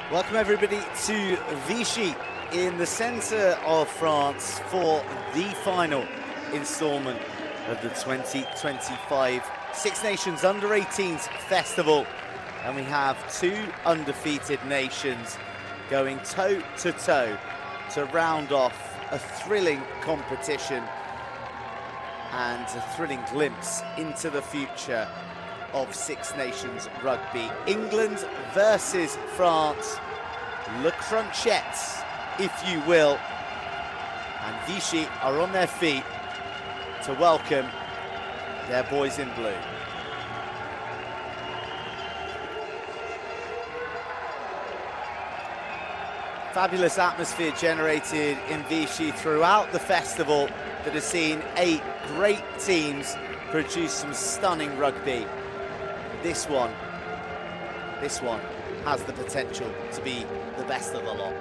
Welcome everybody to Vichy in the centre of France for the final instalment of the 2025 Six Nations Under-18s Festival. And we have two undefeated nations going toe-to-toe to round off a thrilling competition and a thrilling glimpse into the future of Six Nations rugby. England versus France, Le Crunchettes, if you will. And Vichy are on their feet to welcome their boys in blue. Fabulous atmosphere generated in Vichy throughout the festival that has seen 8 great teams produce some stunning rugby. This one has the potential to be the best of the lot.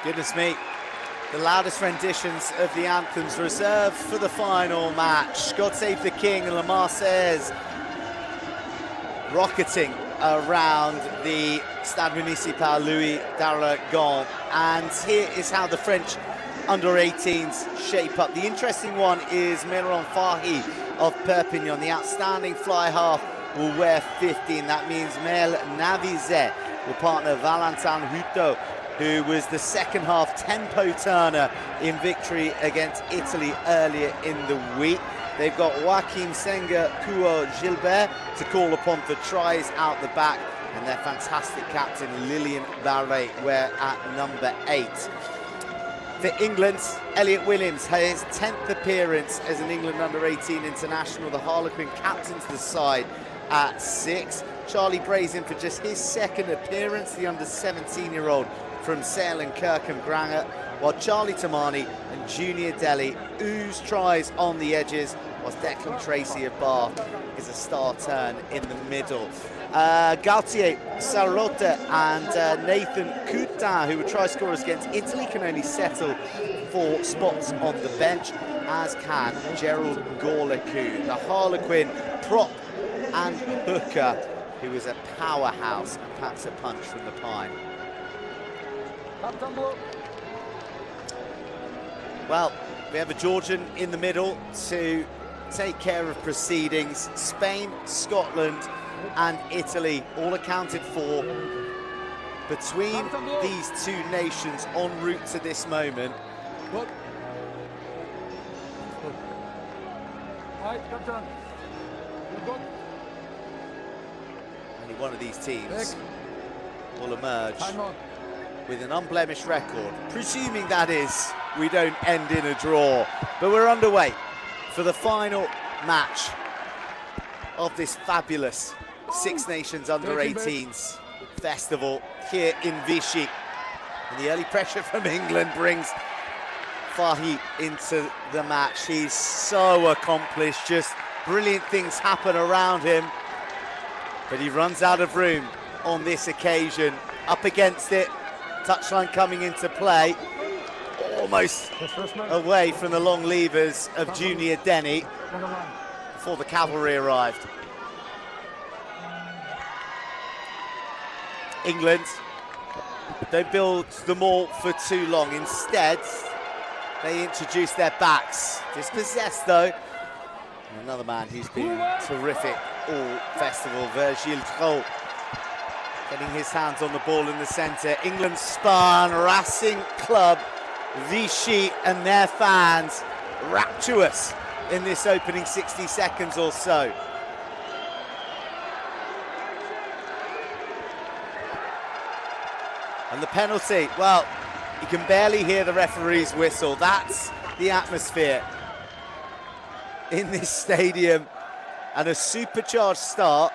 Goodness me, The loudest renditions of the anthems reserved for the final match. God Save the King and La Marseillaise rocketing around the Stade Municipal Louis d'Aragon. And here is how the French under-18s shape up. The interesting one is Mehran Fahy of Perpignan. The outstanding fly half will wear 15. That means Mel Navizet will partner Valentin Hutto, who was the second half tempo turner in victory against Italy earlier in the week. They've got Joachim Senga Kuo Gilbert to call upon for tries out the back, and their fantastic captain Lilian Barret were at number 8. For England, Elliot Williams has his 10th appearance as an England under-18 international. The Harlequin captains the side at 6. Charlie Brazen for just his 2nd appearance, the under-17-year-old from Sale and Kirkham Granger, while Charlie Tamani and Junior Delhi ooze tries on the edges, whilst Declan Tracy of Bath is a star turn in the middle. Gautier, Sarota and Nathan Coutin, who were try scorers against Italy, can only settle for spots on the bench, as can Gerald Gorlaku, the Harlequin prop and hooker, who is a powerhouse and packs a punch from the pine. Well, we have a Georgian in the middle to take care of proceedings. Spain, Scotland and Italy all accounted for between these two nations en route to this moment. Only one of these teams will emerge with an unblemished record, presuming that is we don't end in a draw. But we're underway for the final match of this fabulous Six Nations Under-18s festival here in Vichy. And the early pressure from England brings Fahy into the match. He's so accomplished, just brilliant things happen around him, but he runs out of room on this occasion. Up against it, touchline coming into play, almost away from the long levers of Junior Denny before the cavalry arrived. England don't build the maul for too long. Instead, they introduce their backs. Dispossessed though. And another man who's been terrific all festival, Virgile Trot, getting his hands on the ball in the centre. England spun, Racing Club Vichy and their fans rapturous in this opening 60 seconds or so. And the penalty, well, you can barely hear the referee's whistle. That's the atmosphere in this stadium, and a supercharged start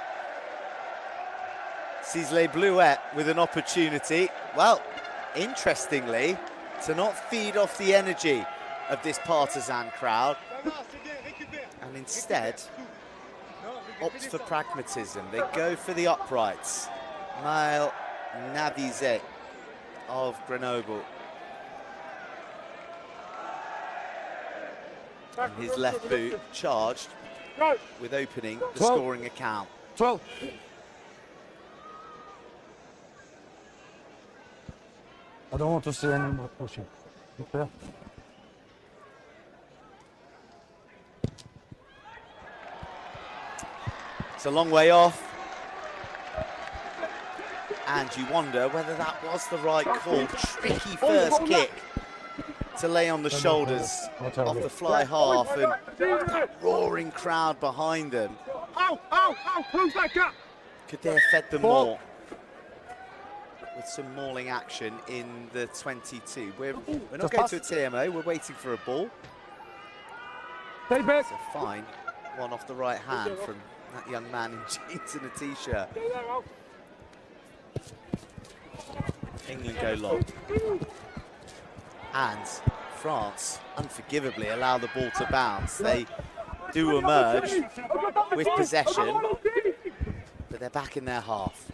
sees Les Bluets with an opportunity, well, interestingly, to not feed off the energy of this partisan crowd, and instead opts for pragmatism. They go for the uprights. Mel Navizet of Grenoble. And his left boot charged with opening the scoring account. 12. I don't want to see any more pushing. Okay. It's a long way off. And you wonder whether that was the right call. Tricky first kick to lay on the shoulders of the fly half, and that roaring crowd behind them. Could they have fed them more with some mauling action in the 22? We're not going to a TMO, we're waiting for a ball. It's a fine one off the right hand from that young man in jeans and a t-shirt. England go long. And France, unforgivably, allow the ball to bounce. They do emerge with possession, but they're back in their half.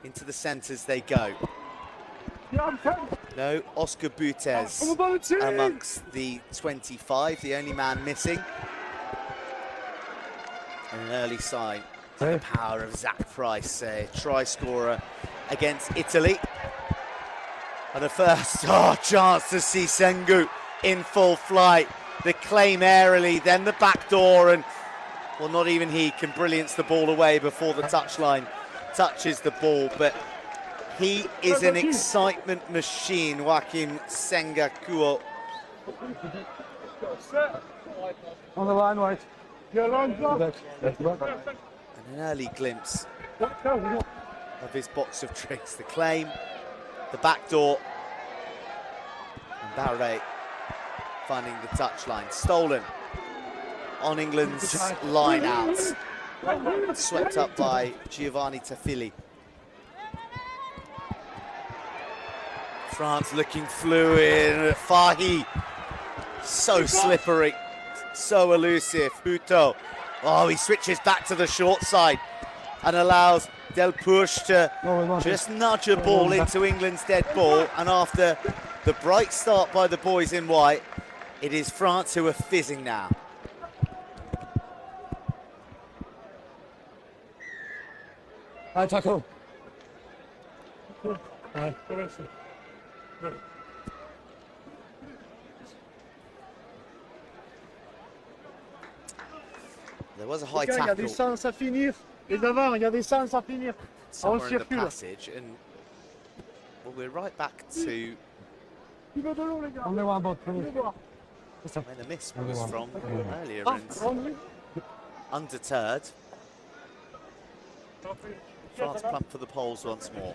Into the centres they go. No, Oscar Butes amongst the 25, the only man missing. And an early sign of the power of Zach Price, a try scorer against Italy. And a first chance to see Sengu in full flight. The claim airily, then the back door, and well, not even he can brilliance the ball away before the touchline touches the ball. But he is an excitement machine, Joaquin Senga Kuo. On the line, right. And an early glimpse of his box of tricks. The claim, the back door, and Barre finding the touchline. Stolen on England's line out. Swept up by Giovanni Tafili. France looking fluid. Fahy, so slippery, so elusive. Huto, oh, he switches back to the short side and allows Del Push to just nudge a ball into England's dead ball. And after the bright start by the boys in white, it is France who are fizzing now. High tackle. There was a high tackle. Il y a des sens à finir. Et devant, il y a des sens à finir. Somewhere in the passage, and well, we're right back to where the miss was from earlier, and undeterred, France plump for the poles once more.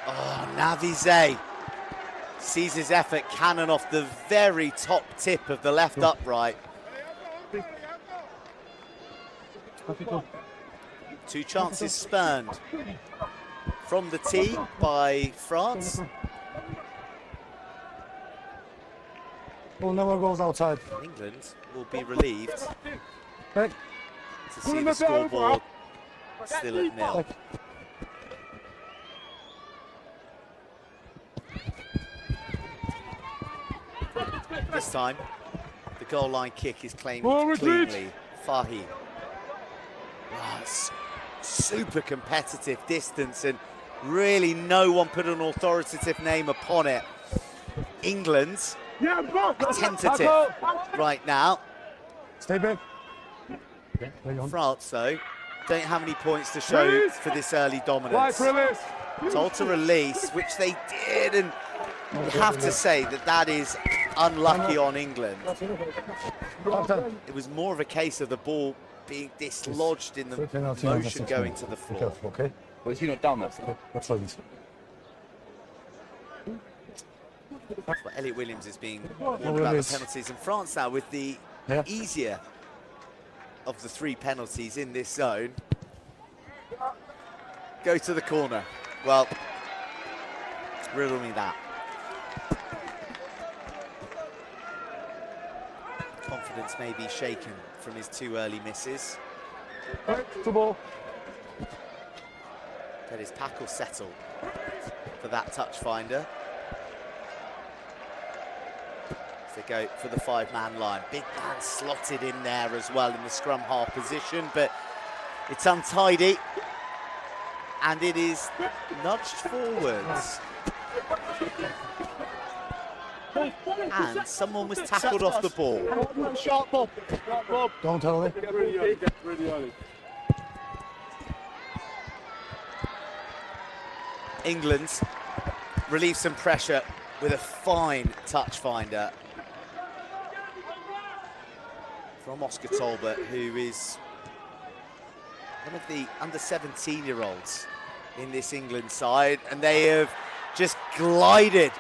Oh, Navizet sees his effort cannon off the very top tip of the left upright. Two chances spurned from the tee by France. Ball never goes outside. England will be relieved to see the scoreboard still at 0. This time, the goal line kick is claimed cleanly. Fahy. Oh, it's super competitive distance, and really no one put an authoritative name upon it. England tentative right now. Stay back. France, though, don't have any points to show for this early dominance. Told to release, which they did, and you have to say that that is unlucky on England. It was more of a case of the ball being dislodged in the motion going to the floor. Okay. Well, is he not down there? That's right. Well, Elliot Williams is being warned about the penalties, and France now with the easier of the 3 penalties in this zone. Go to the corner. Well, riddle me that. Confidence may be shaken from his 2 early misses. Ball. That is tackle settle for that touch finder. They go for the 5-man line. Big man slotted in there as well in the scrum half position, but it's untidy and it is nudged forwards. And someone was tackled off the ball. Don't tell me. England relieve some pressure with a fine touch finder from Oscar Tolbert, who is one of the under-17-year-olds in this England side, and they have just glided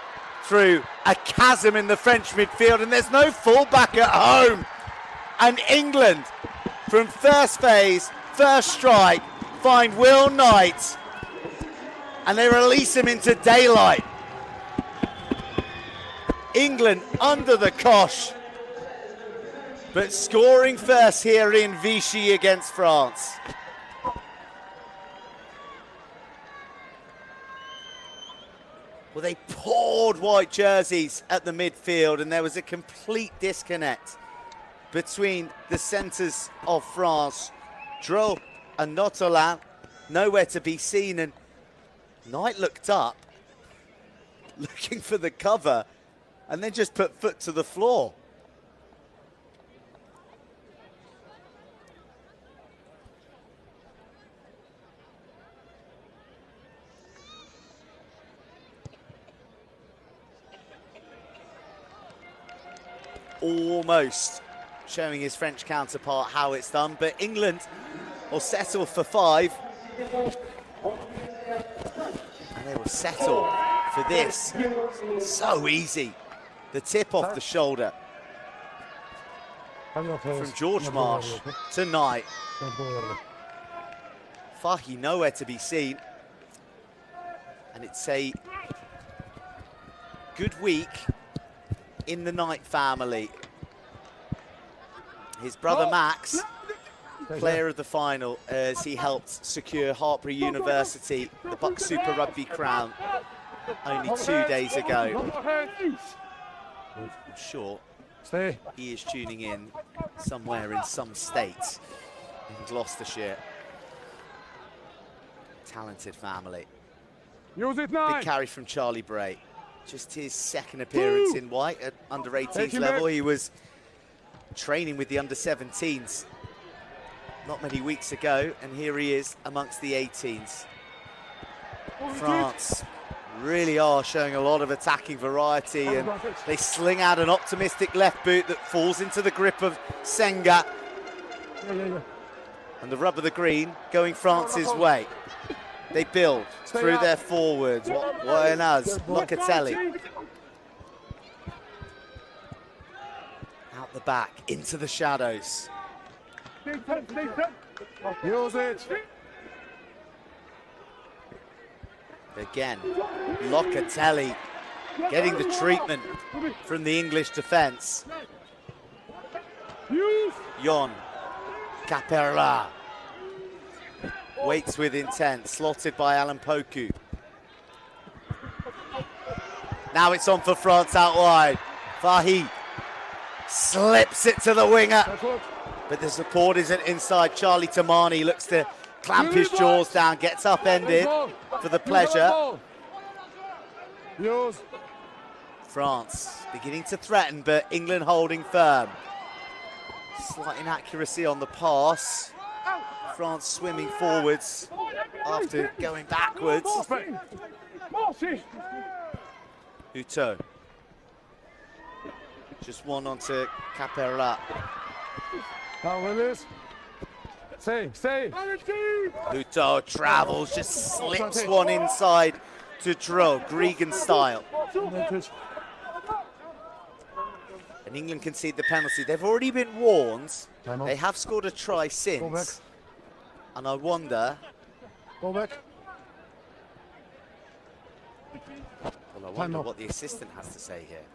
through a chasm in the French midfield, and there's no fullback at home. And England, from first phase, first strike, find Will Knight and they release him into daylight. England under the cosh, but scoring first here in Vichy against France. Well, they poured white jerseys at the midfield, and there was a complete disconnect between the centres of France. Dro and Notolin, nowhere to be seen, and Knight looked up, looking for the cover, and then just put foot to the floor. Almost showing his French counterpart how it's done, but England will settle for 5. And they will settle for this. So easy. The tip off the shoulder from George Marsh to Knight. Fahy nowhere to be seen. And it's a good week in the Knight family. His brother Max, player of the final, as he helped secure Hartpury University the Buck Super Rugby crown only 2 days ago. I'm sure he is tuning in somewhere in some state in Gloucestershire. Talented family. Big carry from Charlie Bray. Just his second appearance in white at under-18s level. He was training with the under-17s not many weeks ago, and here he is amongst the 18s. France really are showing a lot of attacking variety, and they sling out an optimistic left boot that falls into the grip of Senga. And the rub of the green going France's way. They build through their forwards. Woyenaz, Locatelli. Out the back, into the shadows. Use it. Again, Locatelli getting the treatment from the English defence. Yon Caperla waits with intent, slotted by Alan Poku. Now it's on for France out wide. Fahy slips it to the winger, but the support isn't inside. Charlie Tamani looks to clamp his jaws down, gets upended for the pleasure. France beginning to threaten, but England holding firm. Slight inaccuracy on the pass. France swimming forwards after going backwards. Houteau. Just one onto Caperla. Stay. Houteau travels, just slips one inside to Dro, Gregan style. And England concede the penalty. They've already been warned. They have scored a try since. And I wonder... Go back. Well, I wonder what the assistant has to say here.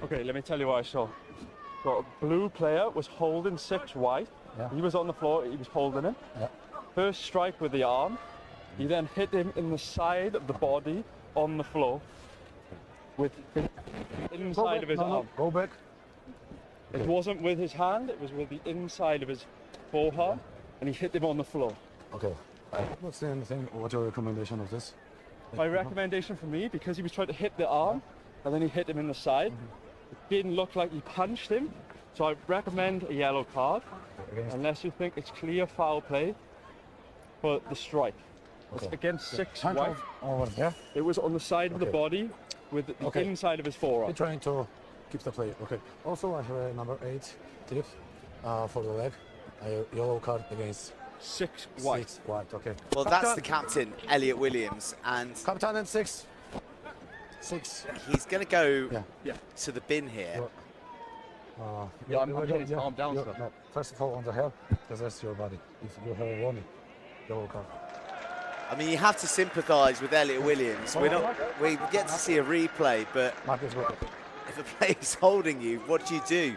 Okay, let me tell you what I saw. So a blue player was holding 6 white. Yeah. He was on the floor, he was holding him. Yeah. First strike with the arm. He then hit him in the side of the body on the floor with the inside of his arm. Go back. It wasn't with his hand, it was with the inside of his forearm, and he hit him on the floor. Okay. What's the thing? What's your recommendation of this? My recommendation for me, because he was trying to hit the arm, and then he hit him in the side, it didn't look like he punched him, so I recommend a yellow card, unless you think it's clear foul play for the strike. It's against 6 white. Yeah? It was on the side of the body with the inside of his forearm. You're trying to keep the play. Okay. Also, I have a number 8 tip for the leg. A yellow card against 6 white. 6 white. Okay. Well, that's the captain, Elliot Williams, and Captain and 6. 6. He's going to go to the bin here. I'm getting his arm down, sir. No, first of all, on the head, because that's your body. If you have a warning, yellow card. I mean, you have to sympathise with Elliot Williams. We get to see a replay, but if a player's holding you, what do?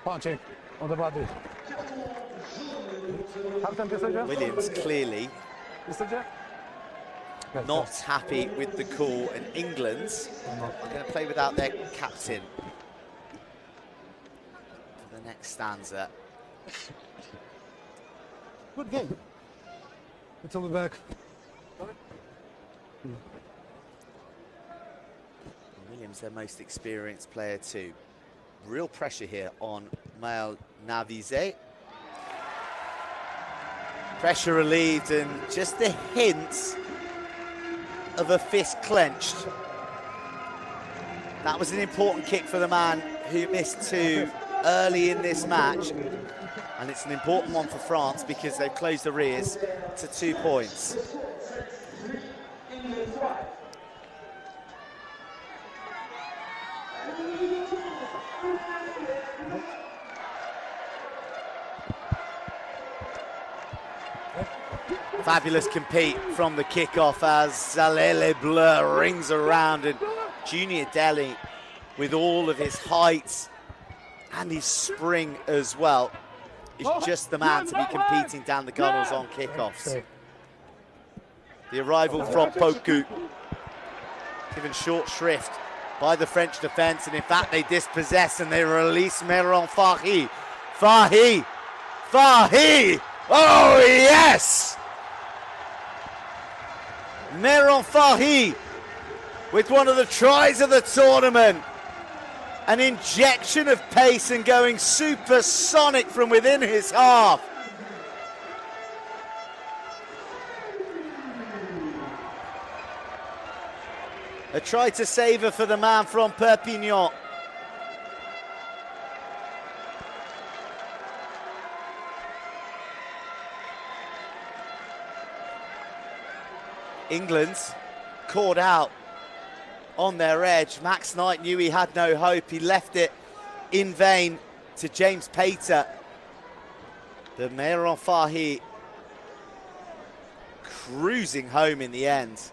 Punching on the body. Williams clearly not happy with the call, and England are going to play without their captain for the next stanza. Good game. It's on the back. Williams, their most experienced player too. Real pressure here on Maël Navizet. Pressure relieved, and just a hint of a fist clenched. That was an important kick for the man who missed 2 early in this match. And it's an important one for France because they've closed the rears to 2 points. Fabulous compete from the kickoff as Zalele Bleu rings around, and Junior Delhi, with all of his height and his spring as well, is just the man to be competing down the gunnels on kickoffs. The arrival from Poku, given short shrift by the French defence, and in fact they dispossess and they release Meron Fahi. Fahi! Oh yes! Meron Fahi with one of the tries of the tournament. An injection of pace and going supersonic from within his half. A try to savour for the man from Perpignan. England caught out on their edge. Max Knight knew he had no hope. He left it in vain to James Pater. The Meron Fahi cruising home in the end.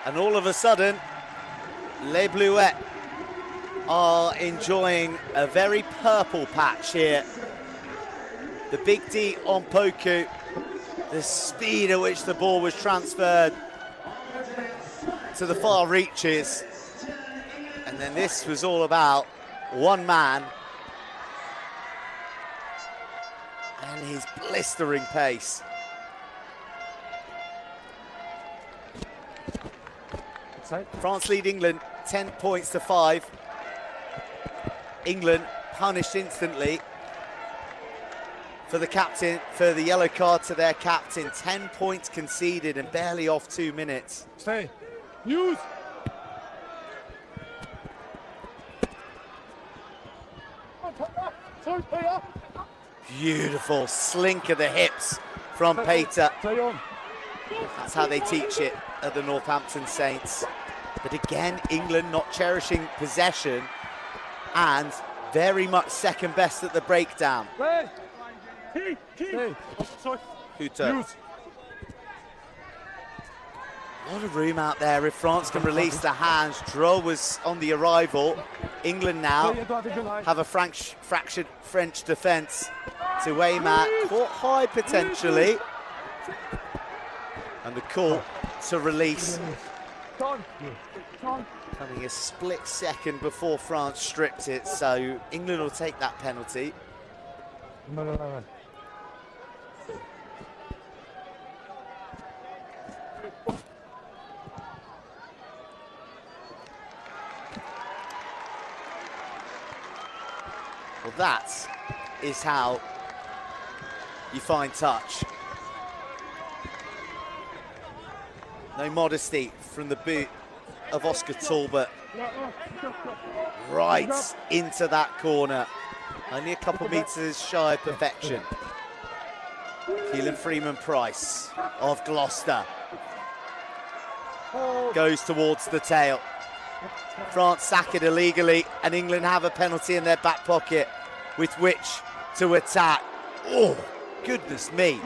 And all of a sudden, Les Bluets are enjoying a very purple patch here. The big D on Poku, the speed at which the ball was transferred to the far reaches. And then this was all about one man and his blistering pace. France lead England 10 points to 5. England punished instantly for the captain, for the yellow card to their captain. 10 points conceded and barely off 2 minutes. Stay. Use. Beautiful slink of the hips from Pater. That's how they teach it at the Northampton Saints. But again, England not cherishing possession and very much second best at the breakdown. Hutter. A lot of room out there if France can release the hands. Dreux was on the arrival. England now have a fractured French defence to aim at. Caught high potentially. And the call to release coming a split second before France stripped it, so England will take that penalty. Well, that is how you find touch. No modesty from the boot of Oscar Talbot. Right into that corner. Only a couple metres shy of perfection. Keelan Freeman-Price of Gloucester goes towards the tail. France sack it illegally, and England have a penalty in their back pocket with which to attack. Oh, goodness me.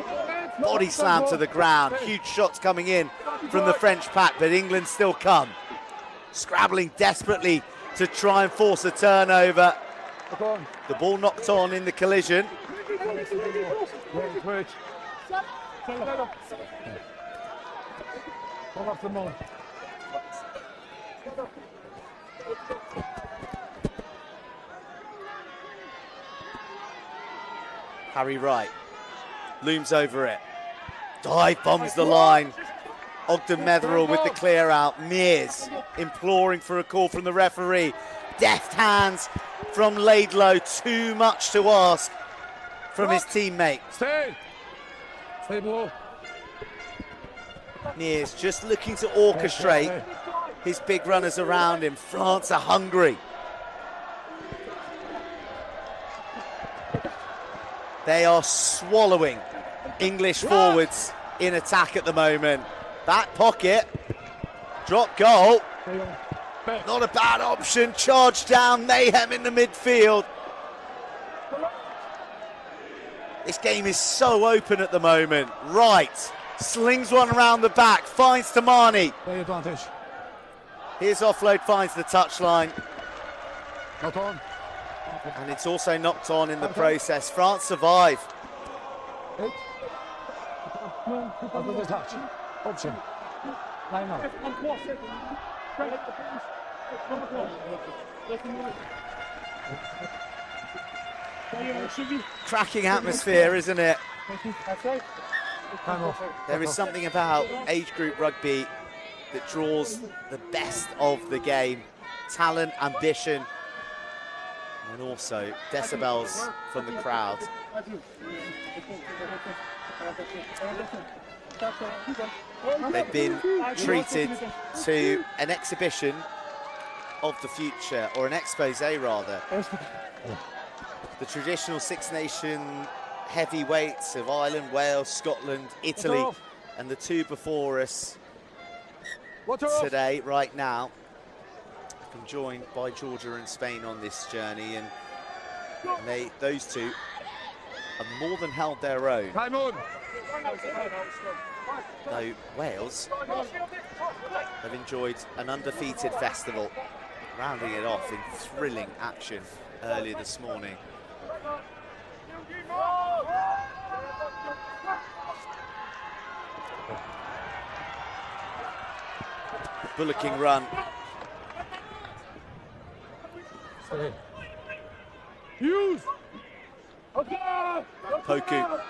Body slam to the ground. Huge shots coming in from the French pack, but England still come. Scrabbling desperately to try and force a turnover. The ball knocked on in the collision. Harry Wright looms over it. Dive bombs the line. Ogden Metherell with the clear out. Mears imploring for a call from the referee. Deft hands from Laidlow. Too much to ask from his teammate. Stay below. Mears just looking to orchestrate his big runners around him. France are hungry. They are swallowing English forwards in attack at the moment. Back pocket, drop goal, not a bad option. Charge down, mayhem in the midfield. This game is so open at the moment. Wright slings one around the back, finds Tamani. Advantage. His offload finds the touchline. Not on. And it's also knocked on in the process. France survive. After the touch. Option. Line up. Cracking atmosphere, isn't it? Time off. There is something about age group rugby that draws the best of the game. Talent, ambition, and also decibels from the crowd. They've been treated to an exhibition of the future, or an expose rather. The traditional Six Nation heavyweights of Ireland, Wales, Scotland, Italy, and the two before us today, right now. I've been joined by Georgia and Spain on this journey, and those two have more than held their own. Time on. Though Wales have enjoyed an undefeated festival, rounding it off in thrilling action earlier this morning. Bullocking run. Use. Poku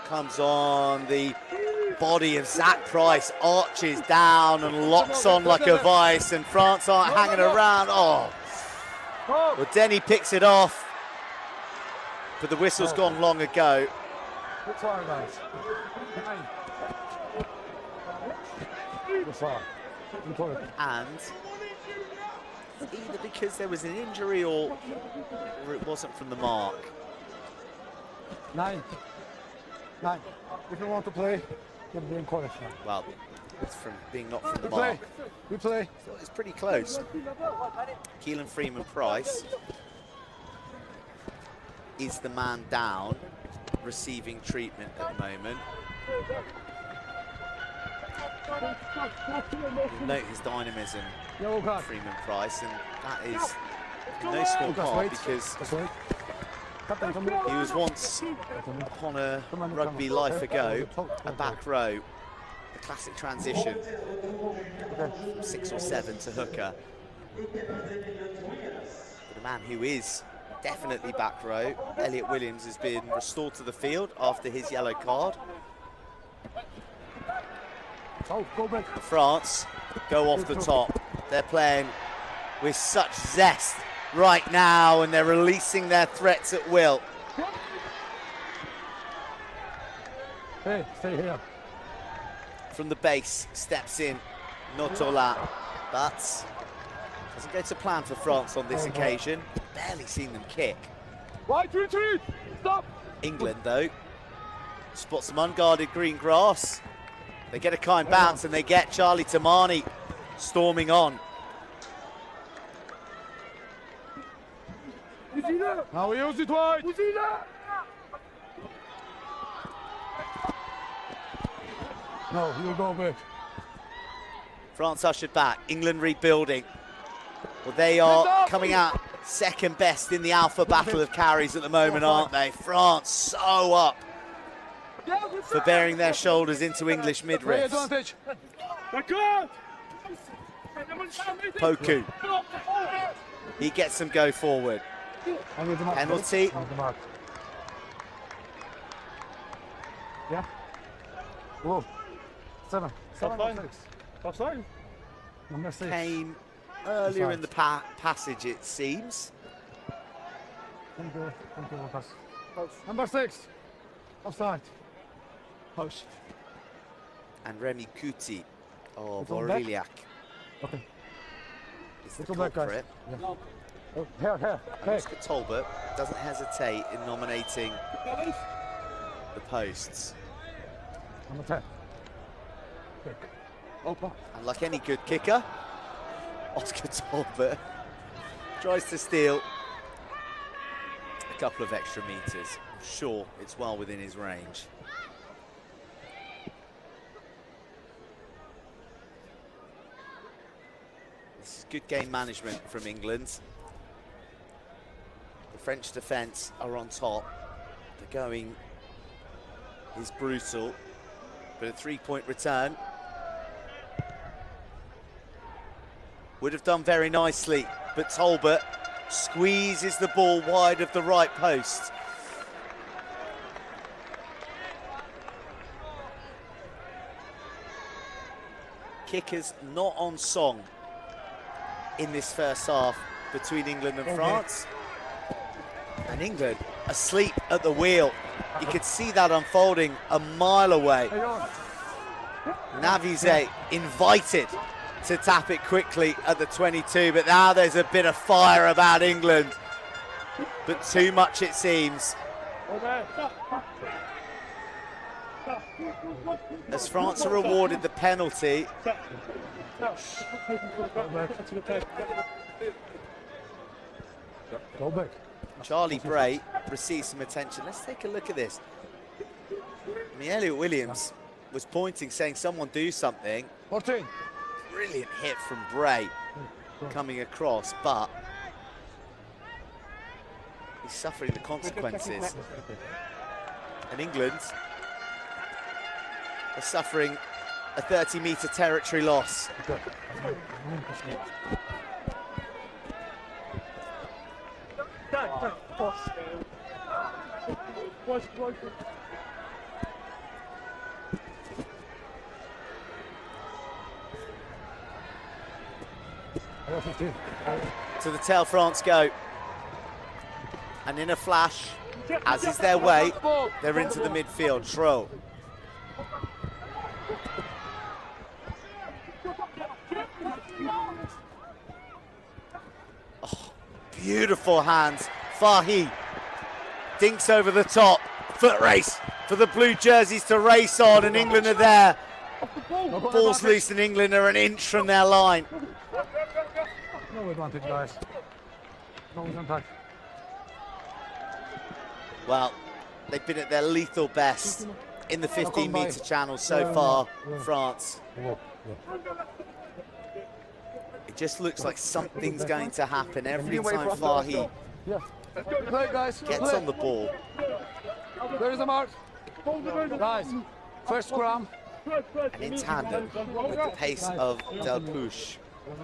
comes on the body of Zach Price, arches down and locks on like a vice, and France aren't hanging around. Oh, well, Denny picks it off, but the whistle's gone long ago. And either because there was an injury or it wasn't from the mark. 9. If you want to play, you're being correct. Well, it's from being not from the mark. We play. So it's pretty close. Keelan Freeman-Price is the man down, receiving treatment at the moment. You'll note his dynamism, Freeman-Price, and that is no small part because he was once, upon a rugby life ago, a back row, the classic transition, 6 or 7 to hooker. But a man who is definitely back row, Elliot Williams, has been restored to the field after his yellow card. France go off the top. They're playing with such zest right now, and they're releasing their threats at will. Hey, stay here. From the base, steps in Notola, but Doesn't go to plan for France on this occasion. Barely seen them kick. Right, retreat! Stop! England, though, spots some unguarded green grass. They get a kind bounce and they get Charlie Tamani storming on. Now we use it wide! No, you go back. France ushered back, England rebuilding. Well, they are coming out second best in the alpha battle of carries at the moment, aren't they? France so up for bearing their shoulders into English midriffs. Poku, he gets them go forward. Penalty. Yeah. Whoa. 7. Offside. Number 6. Came earlier in the passage, it seems. Thank you, Lucas. Number 6. Offside. Post. And Remy Kuti of It's on back. Aureliac Okay. is the It's on back, guys. culprit. Yeah. Oh, here. Hey. Oscar Tolbert doesn't hesitate in nominating the posts. Number 10. Kick. Opa. And like any good kicker, Oscar Tolbert tries to steal a couple of extra meters. I'm sure it's well within his range. This is good game management from England. The French defence are on top. The going is brutal, but a 3-point return would have done very nicely, but Tolbert squeezes the ball wide of the right post. Kickers not on song in this first half between England and France. And England asleep at the wheel. You could see that unfolding a mile away. Navise invited to tap it quickly at the 22, but now there's a bit of fire about England, but too much it seems. As France are awarded the penalty, Go back. Charlie Bray receives some attention. Let's take a look at this. I mean, Elliot Williams was pointing, saying someone do something. 14. Brilliant hit from Bray coming across, but he's suffering the consequences. And England are suffering a 30-metre territory loss. To the tail France go. And in a flash, as is their way, they're into the midfield. Tro. Oh, beautiful hands. Fahy dinks over the top. Foot race for the blue jerseys to race on, and England are there. Ball's loose and England are an inch from their line. No advantage, guys. No impact. Well, they've been at their lethal best in the 15-metre channel so far, France. It just looks like something's going to happen every time Fahy gets on the ball. There is a mark. Guys, first scrum. And in tandem with the pace of Delpouche.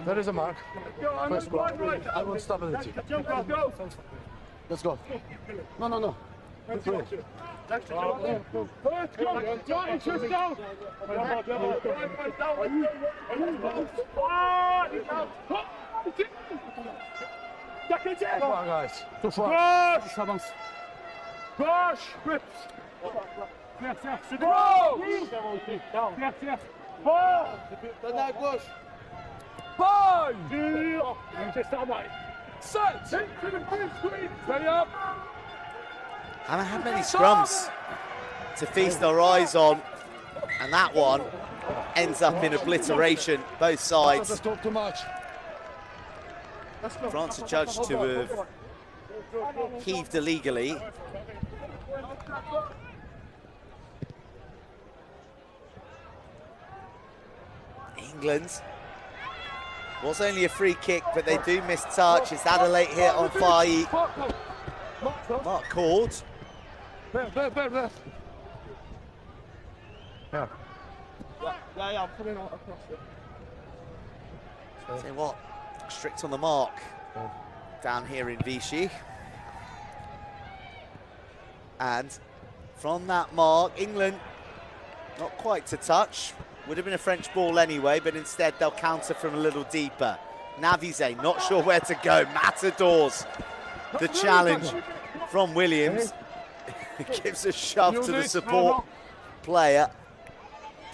There is a mark. First scrum. I want stability. Let's go. No. Come on, guys. Too far. Push! Haven't had many scrums to feast our eyes on, and that one ends up in obliteration, both sides. France are judged to have heaved illegally. England was only a free kick, but they do miss touch. Is that a late hit on Faye? Mark called. Yeah. I'm coming out across it. Say what? Strict on the mark down here in Vichy. And from that mark, England not quite to touch. Would have been a French ball anyway, but instead they'll counter from a little deeper. Navise not sure where to go. Matadors the challenge from Williams. Gives a shove to the support player.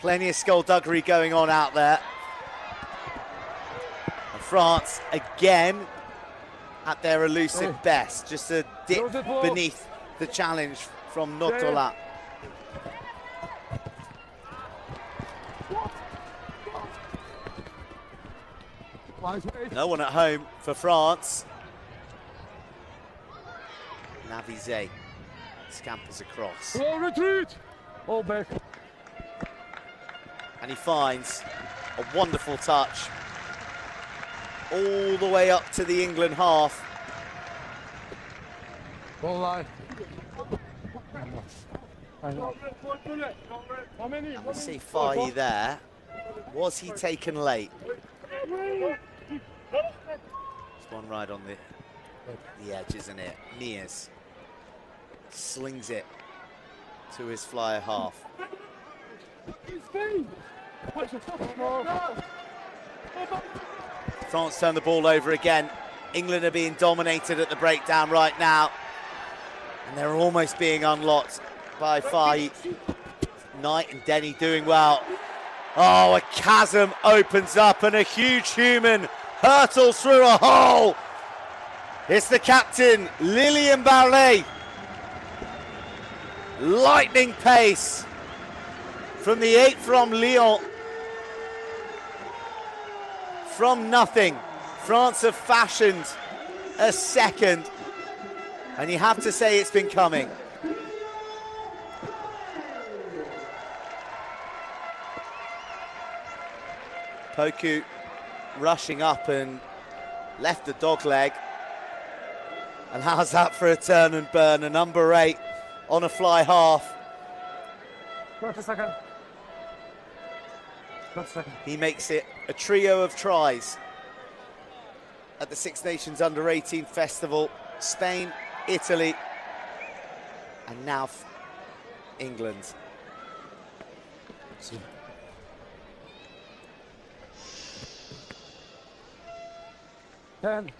Plenty of skullduggery going on out there. And France again at their elusive best. Just a dip beneath the challenge from Notola. No one at home for France. Navise scampers across. Retreat! All back. And he finds a wonderful touch all the way up to the England half. Ball line. We see Faye there. Was he taken late? It's one right on the edge, isn't it? Mears slings it to his flyer half. France turn the ball over again. England are being dominated at the breakdown right now. And they're almost being unlocked by Faye. Knight and Denny doing well. Oh, a chasm opens up and a huge human hurtles through a hole. It's the captain, Lilian Barlet. Lightning pace from the 8 from Lyon. From nothing, France have fashioned a second. And you have to say it's been coming. Poku rushing up and left the dog leg. And how's that for a turn and burn? A number 8 on a fly half. 30 seconds. 30 seconds. He makes it a trio of tries at the Six Nations Under-18 Festival. Spain, Italy, and now England. See. Ten.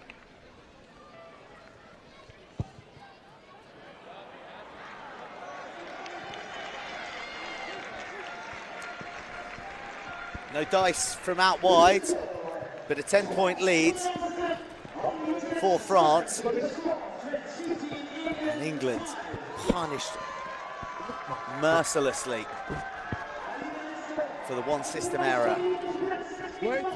No dice from out wide, but a 10-point lead for France. And England punished mercilessly for the one system error. Wait.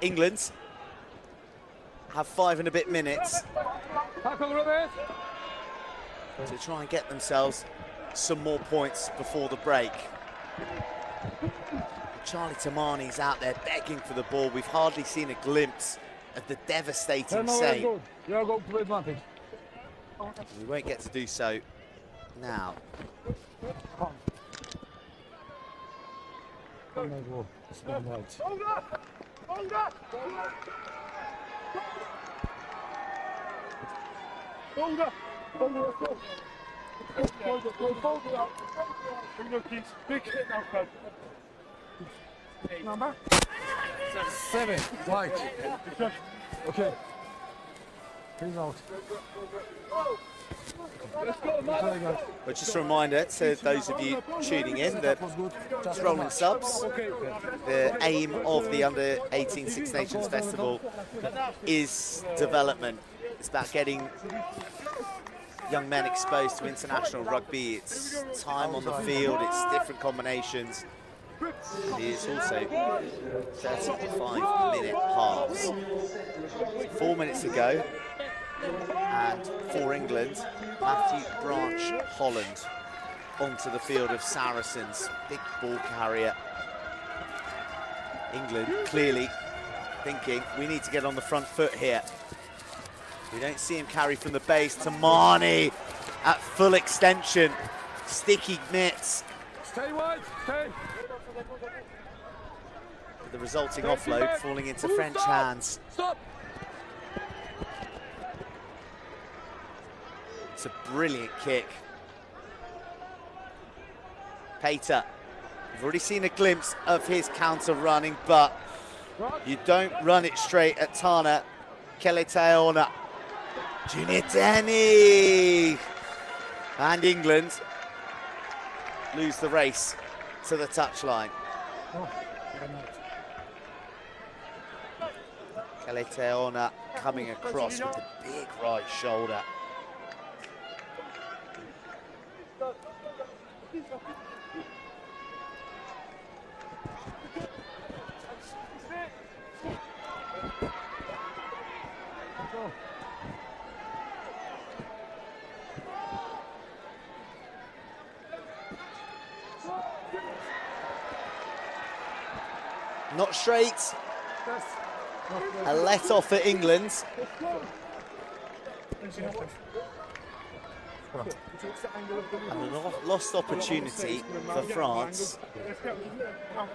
England have 5 and a bit minutes to try and get themselves some more points before the break. Charlie Tamani's out there begging for the ball. We've hardly seen a glimpse of the devastating save. We won't get to do so now. Number 7, white. Okay. He's out. But just a reminder to those of you tuning in that it's rolling subs. The aim of the Under-18 Six Nations Festival is development. It's about getting young men exposed to international rugby. It's time on the field, it's different combinations. It's also 35-minute halves. 4 minutes to go. And for England, Matthew Branch Holland onto the field of Saracens. Big ball carrier. England clearly thinking we need to get on the front foot here. We don't see him carry from the base. Tamani at full extension. Sticky mitts. Stay wide, stay. With the resulting offload falling into French hands. Stop. It's a brilliant kick. Pater, you've already seen a glimpse of his counter running, but you don't run it straight at Tana Keletaona. Junior Denny! And England lose the race to the touchline. Keletaona coming across with the big right shoulder. Not straight. A let off for England. And a lost opportunity for France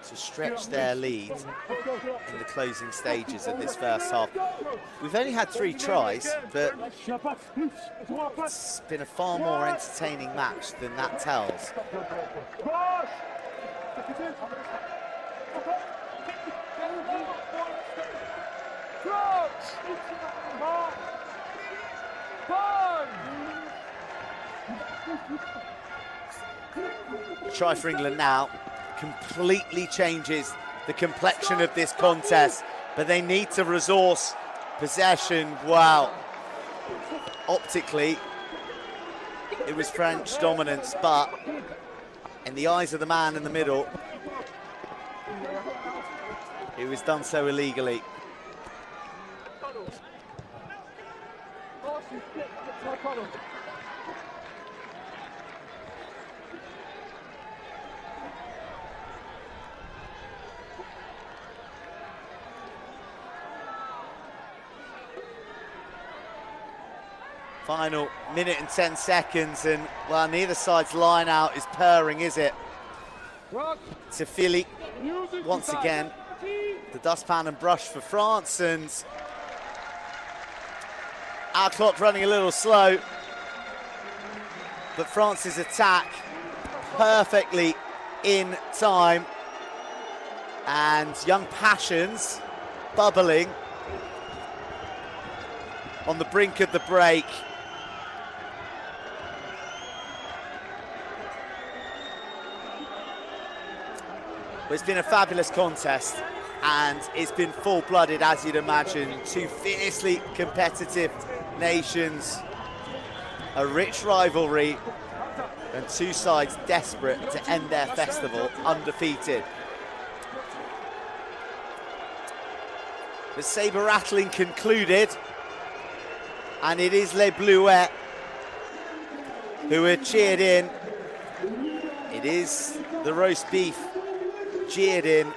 to stretch their lead in the closing stages of this first half. We've only had 3 tries, but it's been a far more entertaining match than that tells. Try for England now completely changes the complexion of this contest, but they need to resource possession. Wow. Optically, it was French dominance, but in the eyes of the man in the middle, it was done so illegally. Final minute and 10 seconds, and well, neither side's line out is purring, is it? Tefili, once again, the dustpan and brush for France, and our clock running a little slow, but France's attack perfectly in time, and young passions bubbling on the brink of the break. But it's been a fabulous contest, and it's been full-blooded, as you'd imagine. 2 fiercely competitive nations, a rich rivalry, and 2 sides desperate to end their festival undefeated. The sabre rattling concluded, and it is Les Bluets who are cheered in. It is the roast beef cheered in,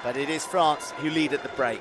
but it is France who lead at the break.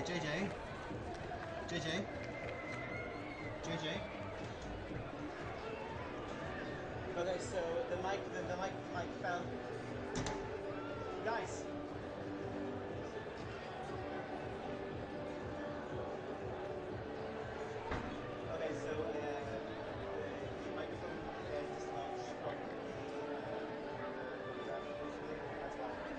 JJ. JJ. JJ. Okay, so the mic fell. Guys. Okay, so the microphone is dislodged from that's fine.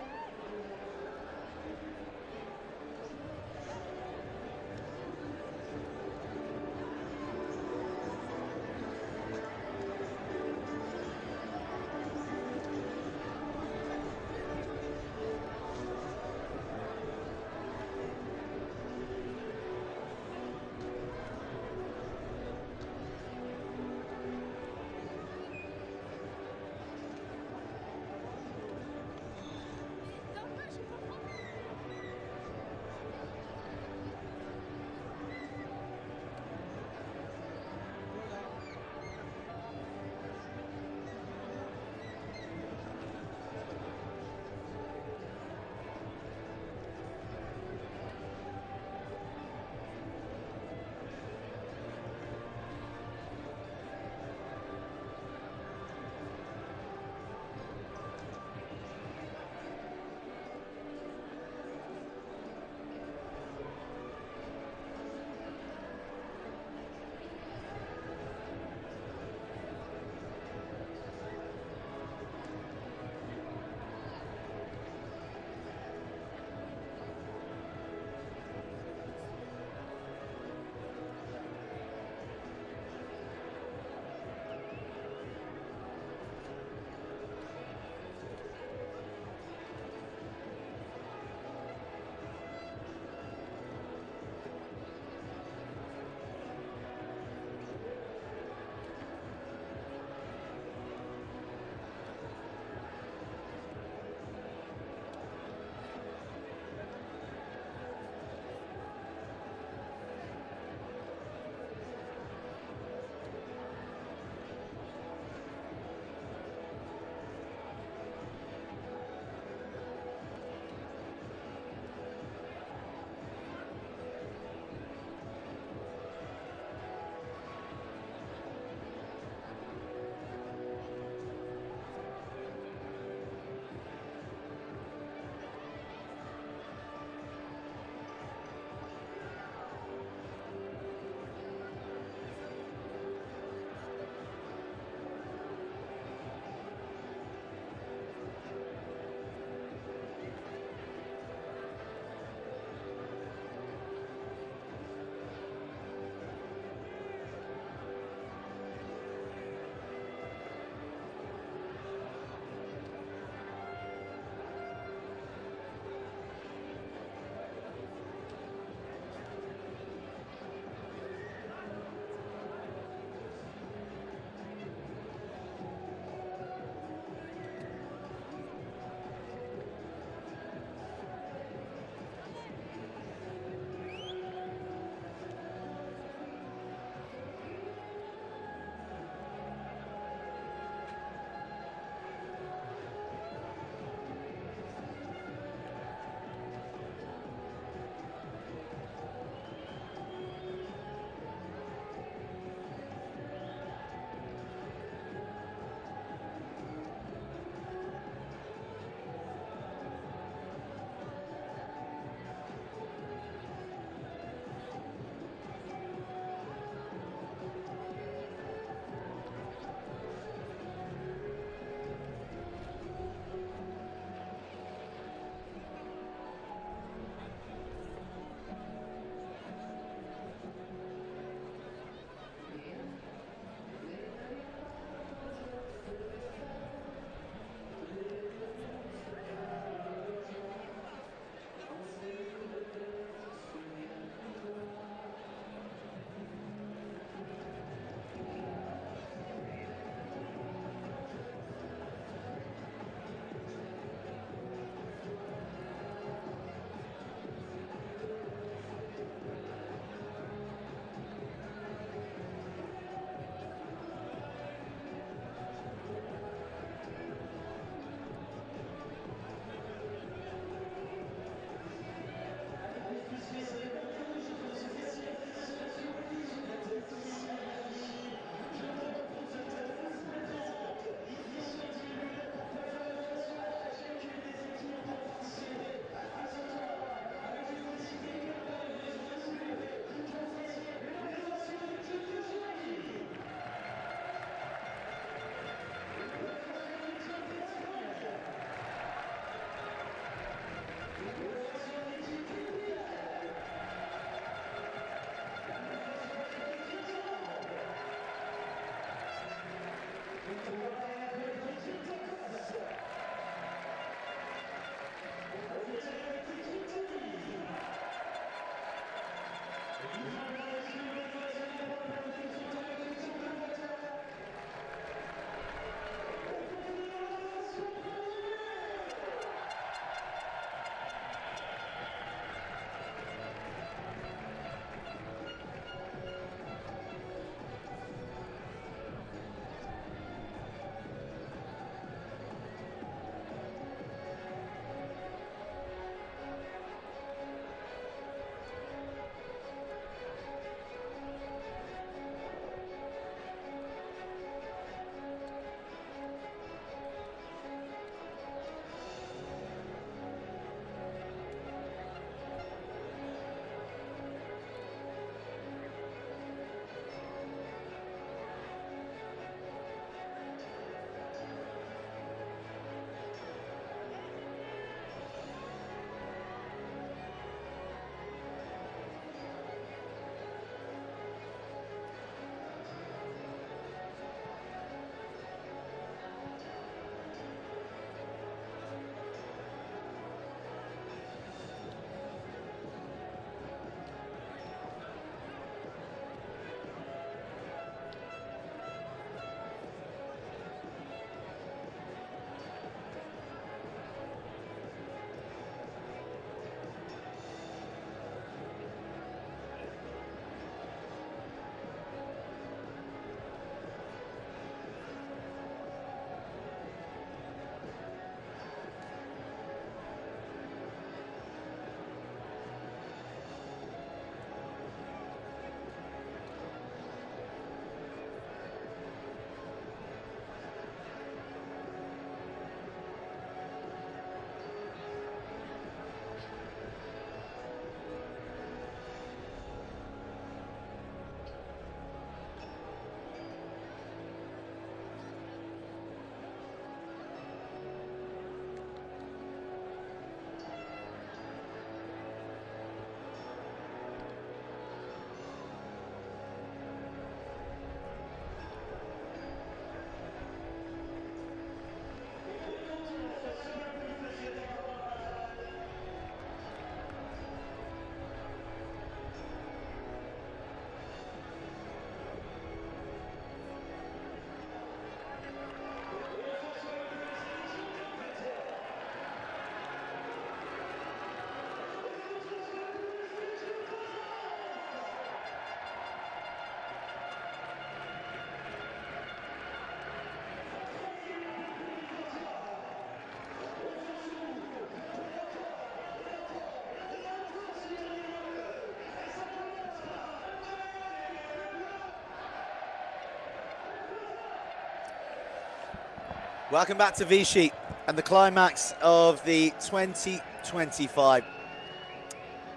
Welcome back to Vichy and the climax of the 2025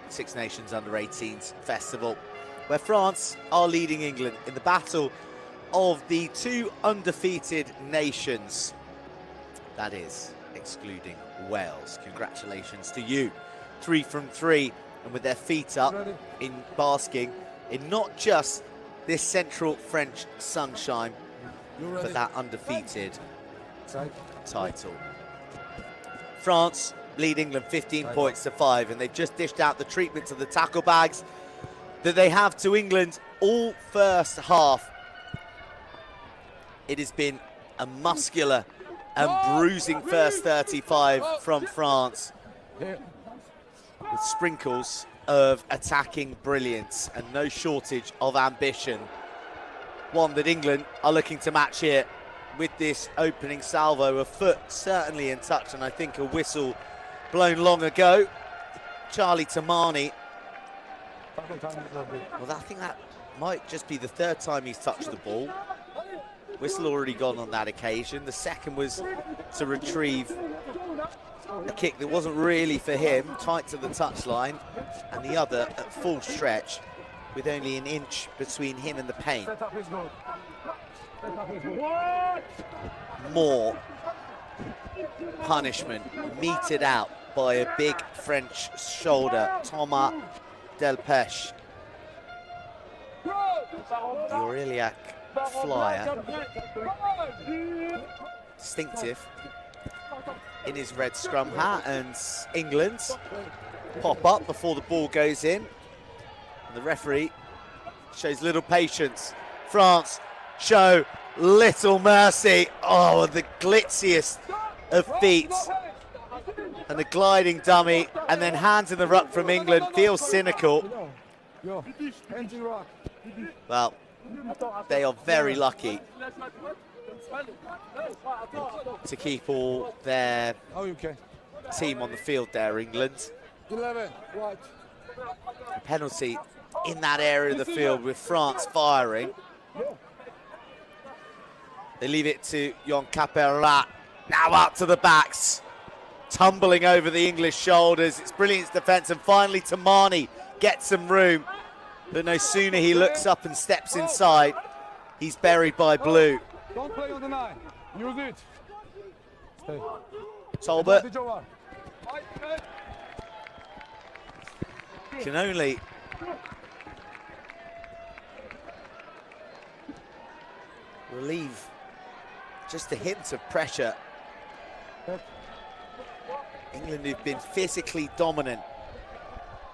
Six Nations Under-18s Festival, where France are leading England in the battle of the two undefeated nations. That is, excluding Wales. Congratulations to you. 3 from 3, and with their feet up in basking in not just this central French sunshine, but that undefeated title. France lead England 15 points to 5, and they've just dished out the treatment to the tackle bags that they have to England all first half. It has been a muscular and bruising first 35 from France, with sprinkles of attacking brilliance and no shortage of ambition. One that England are looking to match here with this opening salvo. A foot certainly in touch, and I think a whistle blown long ago. Charlie Tamani. Well, I think that might just be the third time he's touched the ball. Whistle already gone on that occasion. The second was to retrieve a kick that wasn't really for him, tight to the touchline, and the other at full stretch with only an inch between him and the paint. More punishment meted out by a big French shoulder, Thomas Delpech. The Aureliac flyer, distinctive in his red scrum hat, and England pop up before the ball goes in. And the referee shows little patience. France show little mercy. Oh, the glitziest of feet. And the gliding dummy, and then hands in the ruck from England. Feels cynical. Well, they are very lucky to keep all their team on the field there, England. A penalty in that area of the field with France firing. They leave it to Jon Capelrat. Now out to the backs, tumbling over the English shoulders. It's brilliant defence, and finally Tamani gets some room. But no sooner he looks up and steps inside, he's buried by blue. Don't play on the 9. Use it. Stay. Talbot can only relieve just a hint of pressure. England, who've been physically dominant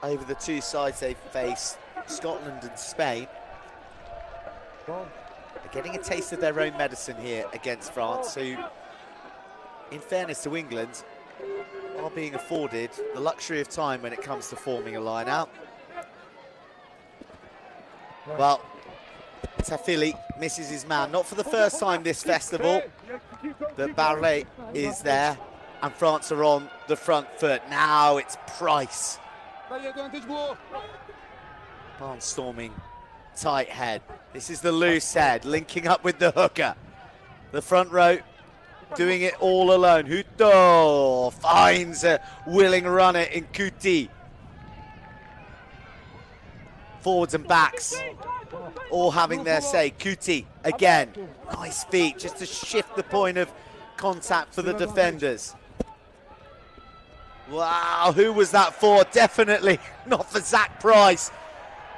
over the two sides they've faced, Scotland and Spain, are getting a taste of their own medicine here against France, who, in fairness to England, are being afforded the luxury of time when it comes to forming a line-out. Well, Tafili misses his man, not for the first time this festival, but Barlet is there, and France are on the front foot. Now it's Price. Barnstorming tight head. This is the loose head, linking up with the hooker. The front row doing it all alone. Huto finds a willing runner in Kuti. Forwards and backs all having their say. Kuti again, nice feet just to shift the point of contact for the defenders. Wow, who was that for? Definitely not for Zach Price,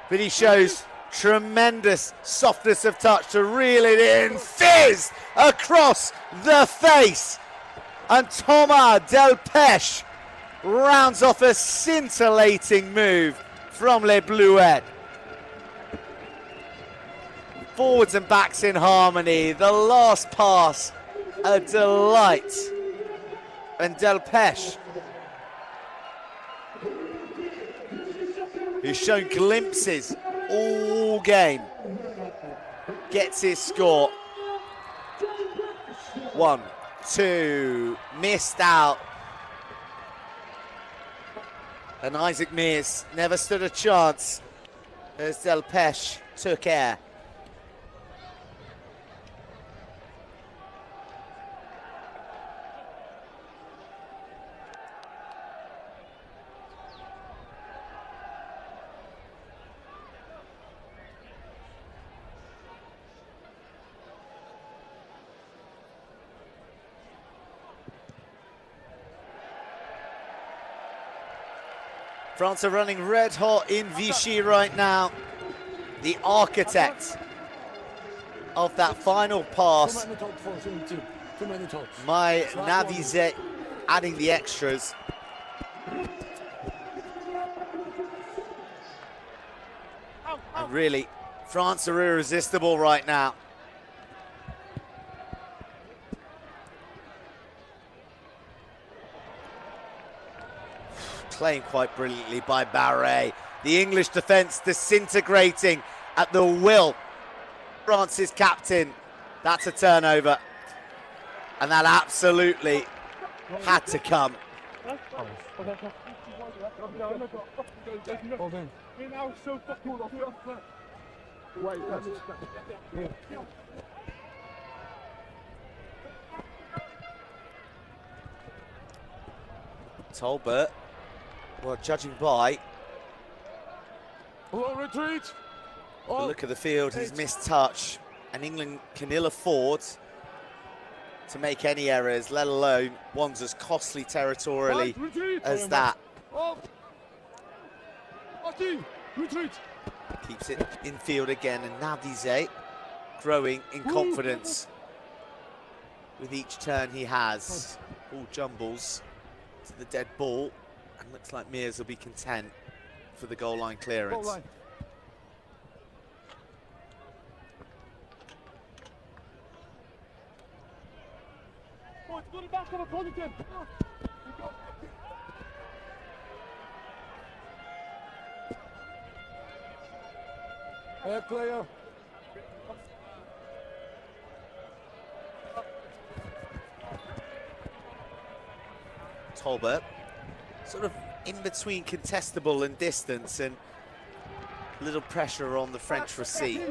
but he shows tremendous softness of touch to reel it in. Fizz across the face, and Thomas Delpech rounds off a scintillating move from Les Bluets. Forwards and backs in harmony. The last pass, a delight. And Delpech, who's shown glimpses all game, gets his score. 1, 2, missed out. And Isaac Mears never stood a chance as Delpech took air. France are running red hot in Vichy right now. The architect of that final pass, my Navizet, adding the extras. And really, France are irresistible right now. Claimed quite brilliantly by Barret. The English defence disintegrating at the will. France's captain. That's a turnover. And that absolutely had to come. Tolbert, well, judging by the look of the field, he's missed touch, and England can ill afford to make any errors, let alone ones as costly territorially as that. Keeps it infield again, and Navizet growing in confidence with each turn he has. Ball jumbles to the dead ball, and looks like Mears will be content for the goal line clearance. Player. Tolbert, sort of in between contestable and distance, and a little pressure on the French receipt.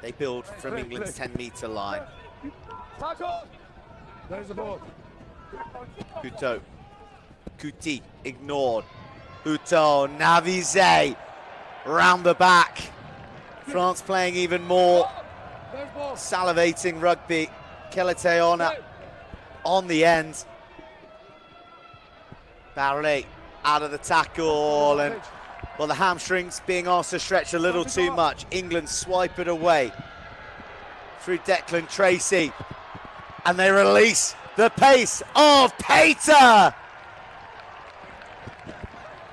They build from England's 10-metre line. There's the ball. Couteau, Couty ignored. Couteau, Navizet round the back. France playing even more salivating rugby. Keleteona on the end. Barret out of the tackle, and well, the hamstrings being asked to stretch a little too much. England swipe it away through Declan Tracy, and they release the pace of Pater.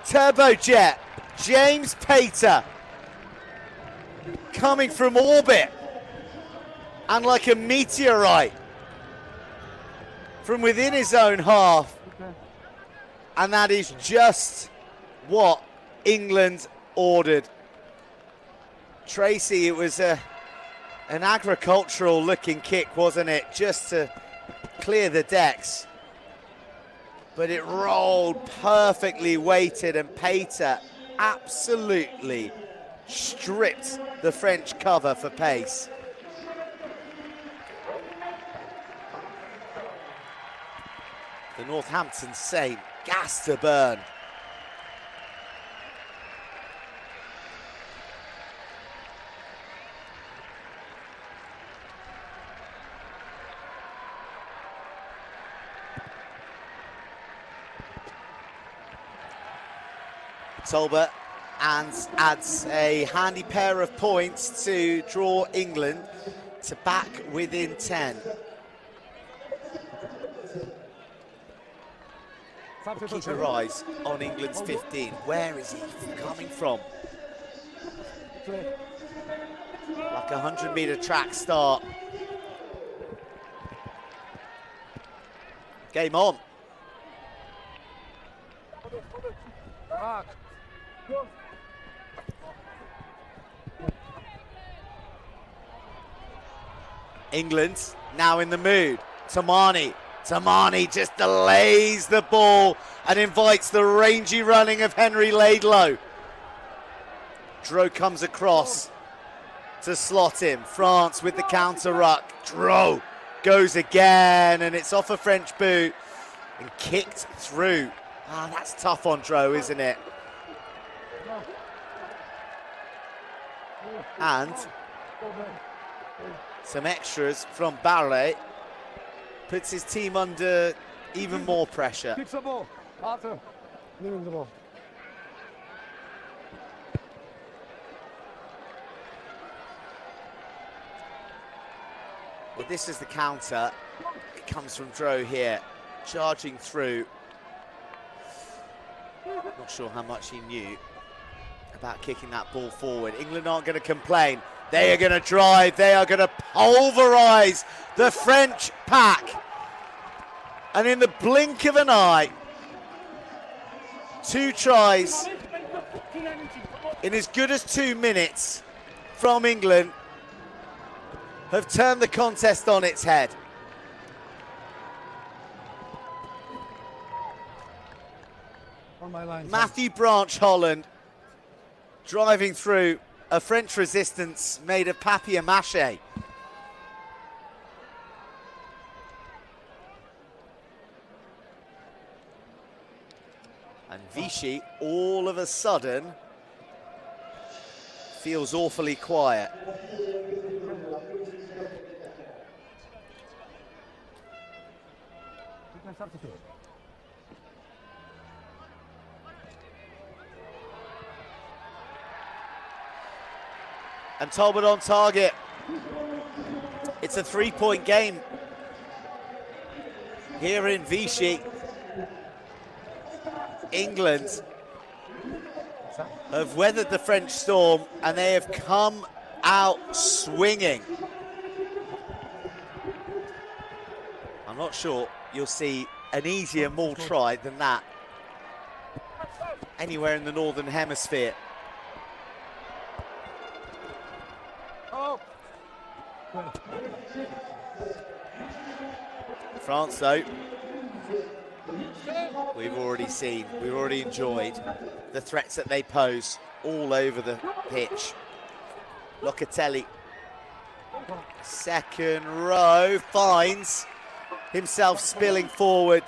Turbojet, James Pater, coming from orbit, and like a meteorite from within his own half. And that is just what England ordered. Tracy, it was an agricultural looking kick, wasn't it? Just to clear the decks. But it rolled perfectly weighted, and Pater absolutely stripped the French cover for pace. The Northampton Saint, gas to burn. Tolbert adds a handy pair of points to draw England to back within 10. Keep your eyes on England's 15. Where is he coming from? Like a 100-metre track start. Game on. England now in the mood. Tamani just delays the ball and invites the rangy running of Henry Laidlow. Dro comes across to slot him. France with the counter ruck. Dro goes again, and it's off a French boot and kicked through. Ah, that's tough on Dro, isn't it? And some extras from Barret puts his team under even more pressure. Arthur, leaving the ball. Well, this is the counter. It comes from Dro here, charging through. Not sure how much he knew about kicking that ball forward. England aren't going to complain. They are going to drive. They are going to pulverise the French pack. And in the blink of an eye, 2 tries in as good as 2 minutes from England have turned the contest on its head. On my line. Matthew Branch Holland driving through a French resistance made of papier-mâché. And Vichy, all of a sudden, feels awfully quiet. And Talbot on target. It's a 3-point game here in Vichy. England have weathered the French storm and they have come out swinging. I'm not sure you'll see an easier maul try than that anywhere in the Northern Hemisphere. France, though, we've already enjoyed the threats that they pose all over the pitch. Locatelli, second row, finds himself spilling forward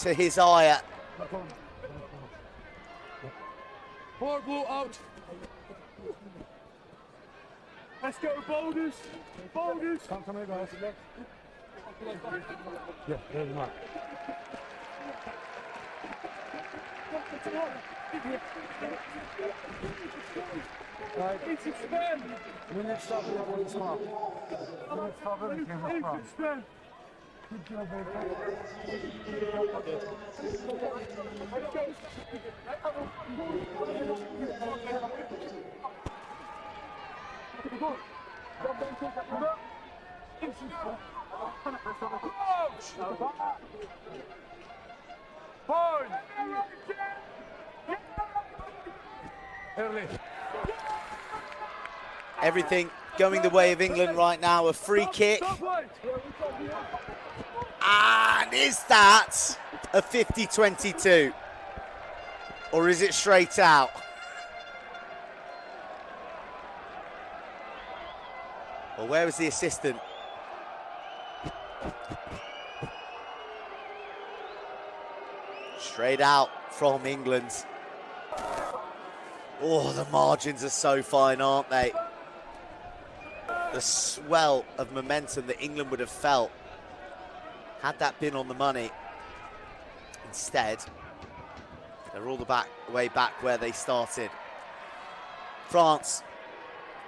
to his ire. Forward ball out. Let's go, Boulders. Boulders. Come to me, guys. Yeah, there's the mark. Right. It's expand. We need to stop it on this mark. We need to stop everything from France. Expand. Good job, Early. Everything going the way of England right now. A free kick. And is that a 50-22? Or is it straight out? Well, where was the assistant? Straight out from England. Oh, the margins are so fine, aren't they? The swell of momentum that England would have felt had that been on the money. Instead, they're all the way back where they started. France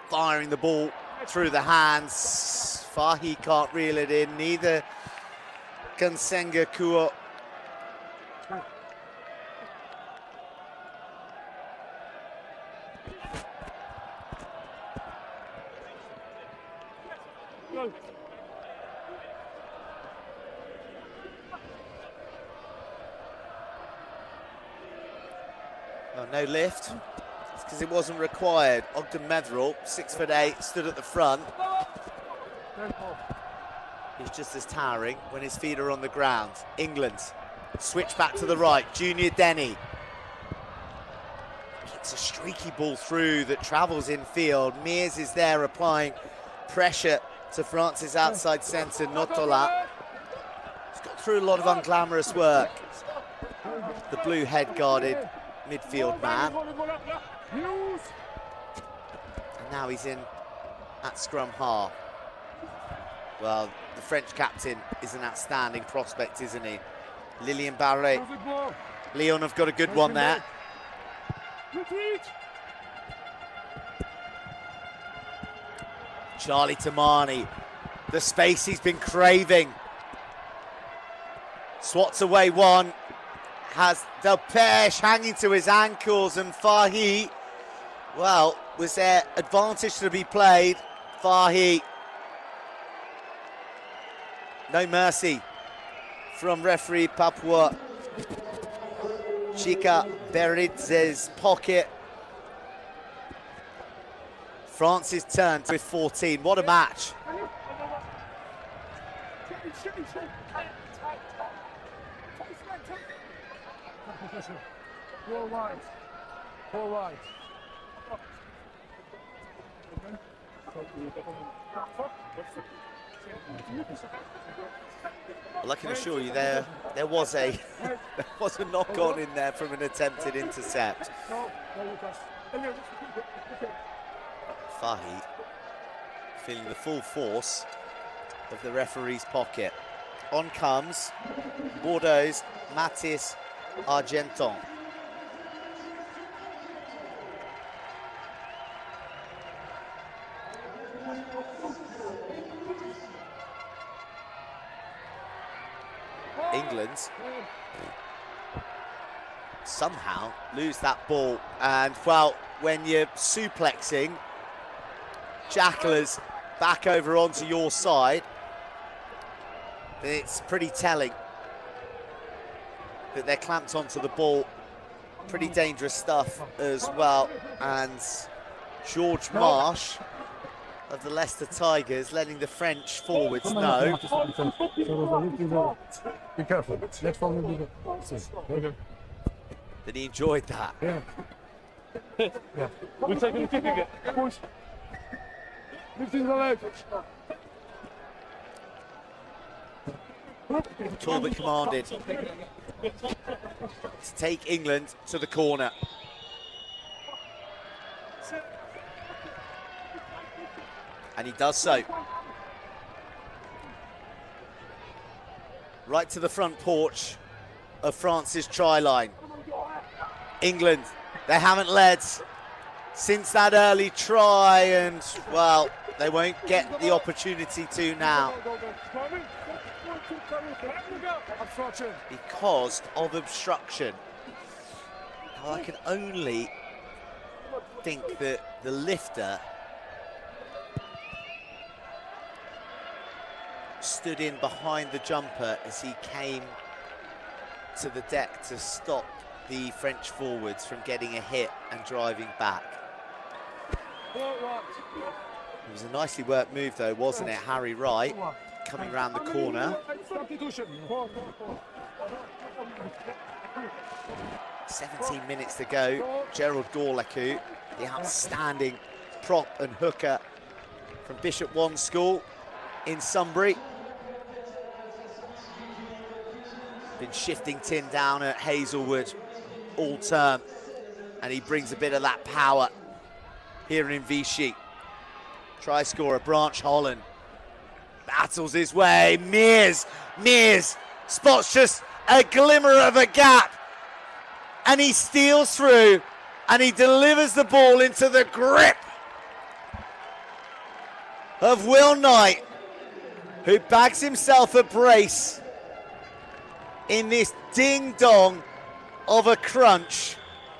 firing the ball through the hands. Fahy can't reel it in, neither can Senga Kuo. Oh, no lift. It's because it wasn't required. Ogden Metherell, 6'8", stood at the front. He's just as towering when his feet are on the ground. England switch back to the right. Junior Denny kicks a streaky ball through that travels infield. Mears is there applying pressure to France's outside centre, Notola. He's got through a lot of unglamorous work. The blue head-guarded midfield man. And now he's in at scrum half. Well, the French captain is an outstanding prospect, isn't he? Lilian Barret. Leon have got a good one there. Charlie Tamani, the space he's been craving. Swats away one, has Delpeche hanging to his ankles, and Fahy, well, was there advantage to be played? Fahy, no mercy from referee Papua. Chika Beridze's pocket. France's turn with 14. What a match. All right. Well, I can assure you there was a knock on in there from an attempted intercept. Fahy feeling the full force of the referee's pocket. On comes Bordeaux's Mathis Argenton. England somehow lose that ball, and well, when you're suplexing, Jacklers back over onto your side, it's pretty telling that they're clamped onto the ball. Pretty dangerous stuff as well, and George Marsh of the Leicester Tigers letting the French forwards know. Be careful. Let's follow me. That he enjoyed that. Yeah. Yeah. We're taking the kick again. Push. Lifting the leg. Talbot commanded to take England to the corner. And he does so. Right to the front porch of France's try line. England, they haven't led since that early try, and well, they won't get the opportunity to now because of obstruction. Now, I can only think that the lifter stood in behind the jumper as he came to the deck to stop the French forwards from getting a hit and driving back. It was a nicely worked move though, wasn't it? Harry Wright coming round the corner. 17 minutes to go. Gerald Dorlaku, the outstanding prop and hooker from Bishop One School in Sunbury. Been shifting tin down at Hazelwood all term, and he brings a bit of that power here in Vichy. Try scorer Branch Holland battles his way. Mears spots just a glimmer of a gap, and he steals through and he delivers the ball into the grip of Will Knight, who bags himself a brace in this ding-dong of a crunch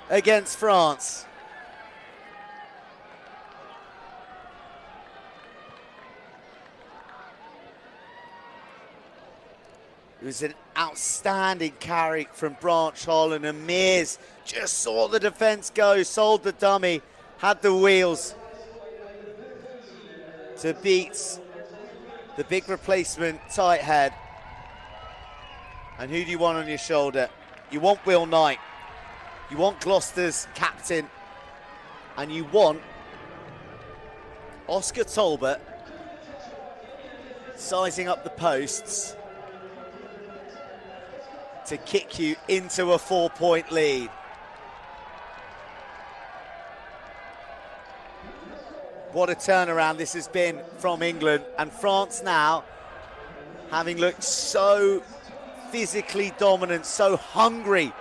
against France. It was an outstanding carry from Branch Holland, and Mears just saw the defence go, sold the dummy, had the wheels to beat the big replacement tight head. And who do you want on your shoulder? You want Will Knight, you want Gloucester's captain, and you want Oscar Talbot sizing up the posts to kick you into a 4-point lead. What a turnaround this has been from England, and France now, having looked so physically dominant, so hungry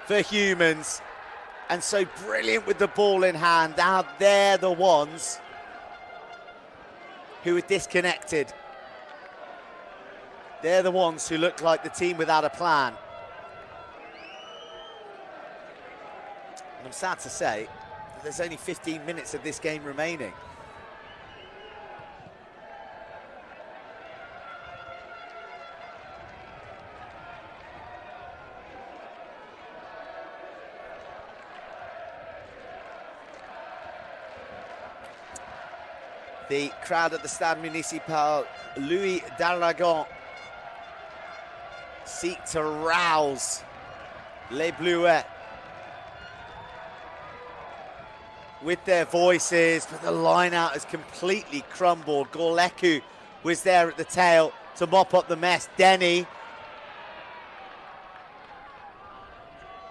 for humans, and so brilliant with the ball in hand. Now they're the ones who are disconnected. They're the ones who look like the team without a plan. And I'm sad to say that there's only 15 minutes of this game remaining. The crowd at the Stade Municipal Louis d'Aragon seek to rouse Les Bleuets with their voices, but the line-out has completely crumbled. Gorleku was there at the tail to mop up the mess. Denny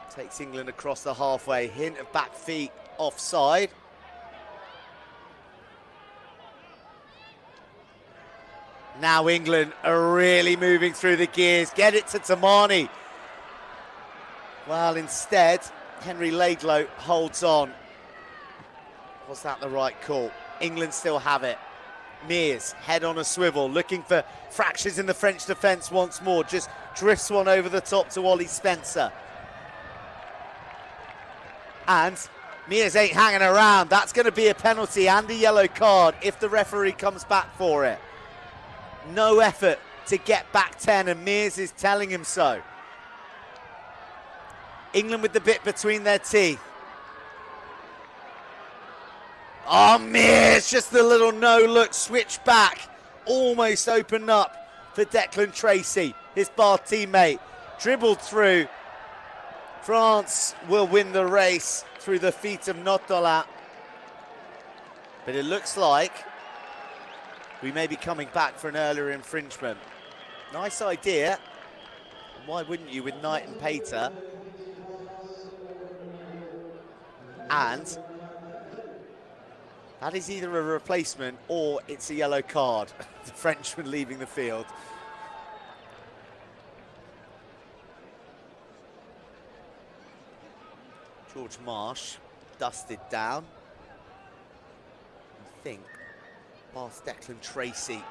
takes England across the halfway. Hint of back feet offside. Now England are really moving through the gears. Get it to Tamani. Well, instead, Henry Laidlow holds on. Was that the right call? England still have it. Mears, head on a swivel, looking for fractures in the French defence once more. Just drifts one over the top to Ollie Spencer. And Mears ain't hanging around. That's going to be a penalty and a yellow card if the referee comes back for it. No effort to get back 10, and Mears is telling him so. England with the bit between their teeth. Oh, Mears, just the little no-look switch back. Almost opened up for Declan Tracy, his Bath teammate. Dribbled through. France will win the race through the feet of Notola. But it looks like we may be coming back for an earlier infringement. Nice idea. Why wouldn't you with Knight and Pater? And that is either a replacement or it's a yellow card. The Frenchman leaving the field. George Marsh dusted down. I think past Declan Tracy.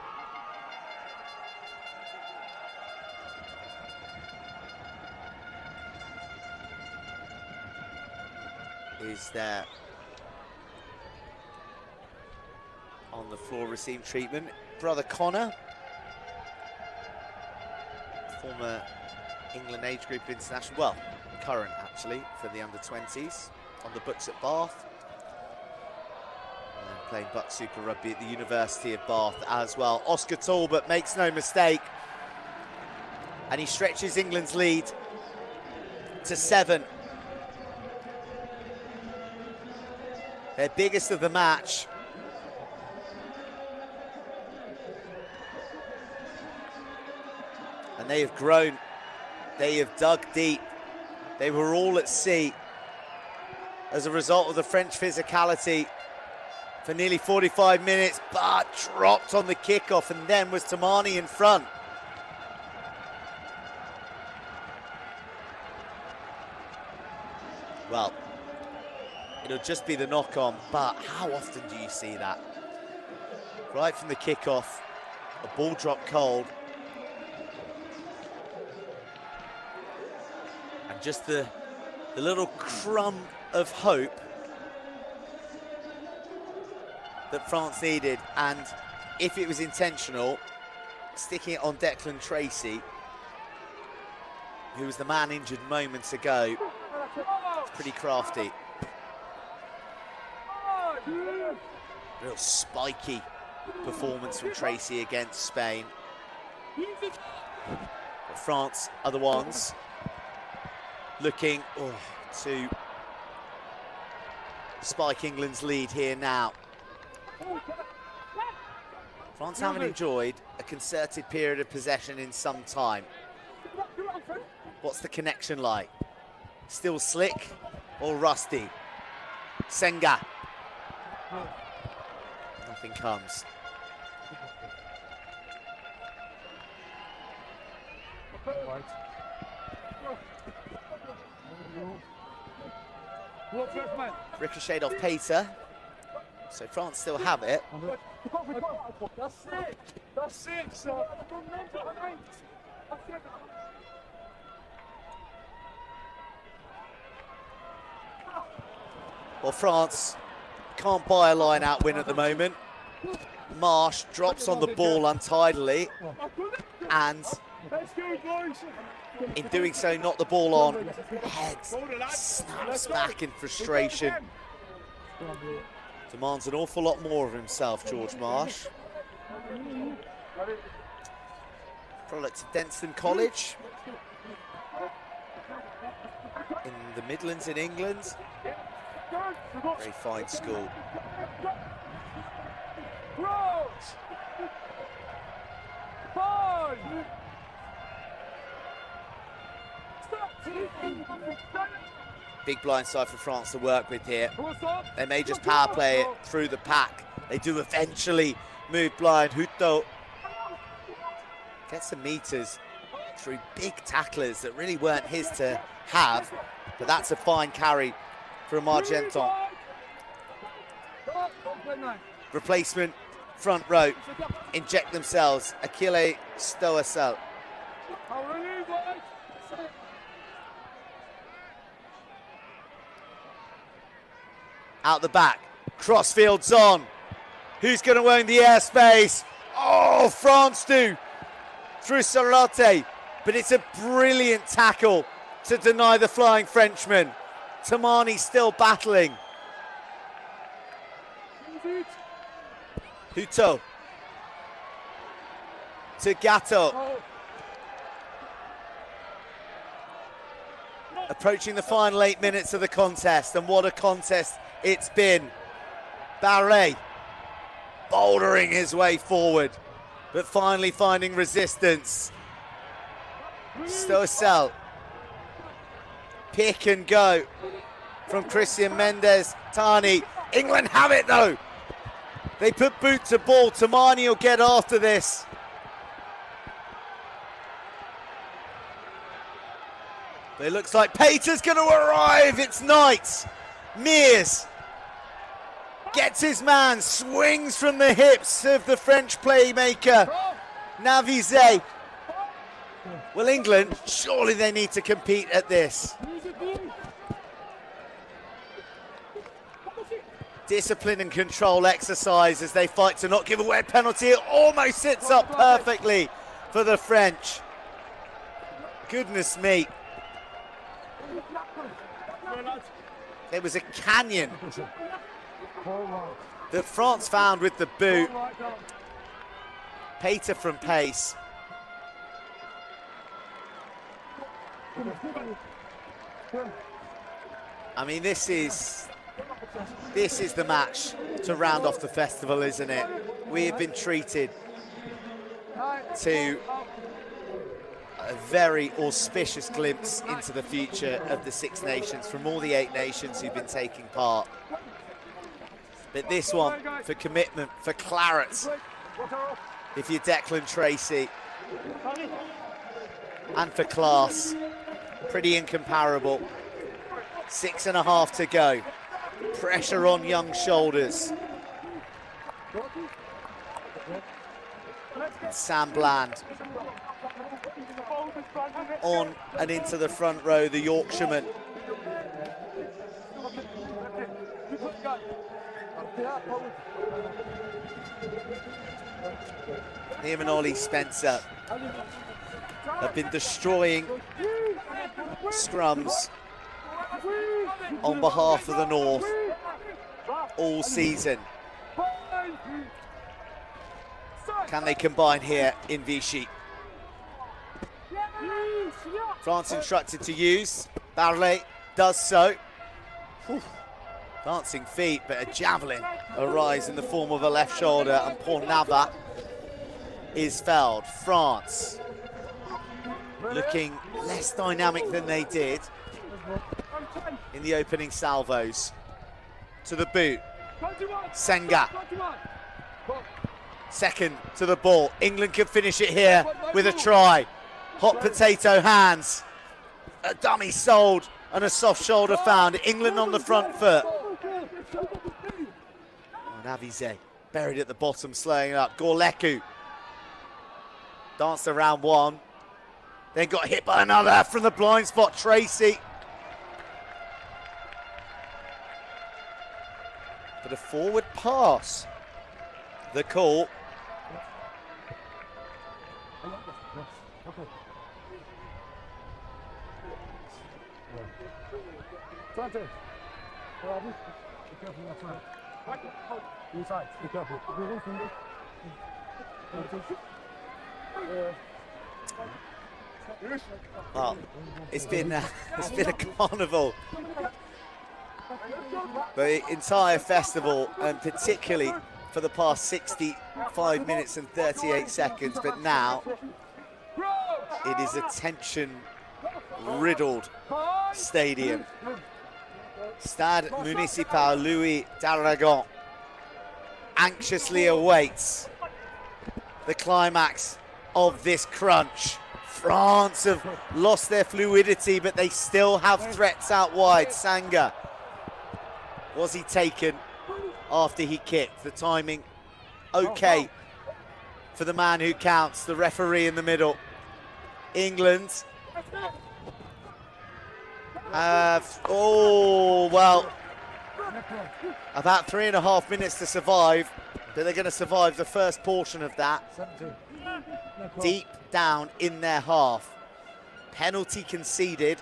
Is there on the floor receiving treatment. Brother Connor, former England age group international, well, current actually for the under-20s, on the books at Bath. And playing Buck Super Rugby at the University of Bath as well. Oscar Talbot makes no mistake. And he stretches England's lead to 7. Their biggest of the match. And they have grown. They have dug deep. They were all at sea as a result of the French physicality for nearly 45 minutes, but dropped on the kickoff, and then was Tamani in front. Well, it'll just be the knock-on, but how often do you see that? Right from the kickoff, a ball dropped cold. And just the little crumb of hope that France needed. And if it was intentional, sticking it on Declan Tracy, who was the man injured moments ago, it's pretty crafty. Real spiky performance from Tracy against Spain. But France are the ones looking to spike England's lead here now. France haven't enjoyed a concerted period of possession in some time. What's the connection like? Still slick or rusty? Senga. Nothing comes. Ricocheted off Pater. So France still have it. That's it. Well, France can't buy a line-out win at the moment. Marsh drops on the ball untidily, and in doing so, knocked the ball on. Head snaps back in frustration. Demands an awful lot more of himself, George Marsh. Product of Denstone College in the Midlands in England. Very fine school. Big blind side for France to work with here. They may just power play it through the pack. They do eventually move blind. Hutto gets some meters through big tacklers that really weren't his to have, but that's a fine carry from Argenton. Replacement, front row, inject themselves. Achille Stoessel. Out the back, crossfield's on. Who's going to own the airspace? Oh, France do through Sorote, but it's a brilliant tackle to deny the flying Frenchman. Tamani still battling. Hutto to Gatto. Approaching the final 8 minutes of the contest, and what a contest it's been. Barret bouldering his way forward, but finally finding resistance. Stoessel, pick and go from Christian Mendes. Tani, England have it though. They put boot to ball. Tamani will get after this. But it looks like Pater's going to arrive. It's Knight. Mears gets his man, swings from the hips of the French playmaker, Navizet. Well, England, surely they need to compete at this. Discipline and control exercise as they fight to not give away a penalty. It almost sits up perfectly for the French. Goodness me. There was a canyon that France found with the boot. Pater from pace. I mean, this is the match to round off the festival, isn't it? We have been treated to a very auspicious glimpse into the future of the Six Nations from all the 8 nations who've been taking part. But this one, for commitment, for claret, if you're Declan Tracy, and for class, pretty incomparable. 6.5 to go. Pressure on young shoulders. And Sam Bland on and into the front row, the Yorkshireman. Him and Ollie Spencer have been destroying scrums on behalf of the North all season. Can they combine here in Vichy? France instructed to use. Barlet does so. Whew. Dancing feet, but a javelin arrives in the form of a left shoulder, and Paul Nava is fouled. France looking less dynamic than they did in the opening salvos. To the boot, Senga. Second to the ball. England can finish it here with a try. hot potato hands. A dummy sold and a soft shoulder found. England on the front foot. Navize buried at the bottom, slowing it up. Gorleku danced around one, then got hit by another from the blind spot. Tracy. But a forward pass. The call. Well, it's been a carnival. The entire festival, and particularly for the past 65 minutes and 38 seconds, but now it is a tension-riddled stadium. Stade Municipal Louis d'Aragon anxiously awaits the climax of this crunch. France have lost their fluidity, but they still have threats out wide. Sanga, was he taken after he kicked? The timing okay for the man who counts, the referee in the middle. England have, oh, well, about 3.5 minutes to survive, but they're going to survive the first portion of that. Deep down in their half. Penalty conceded.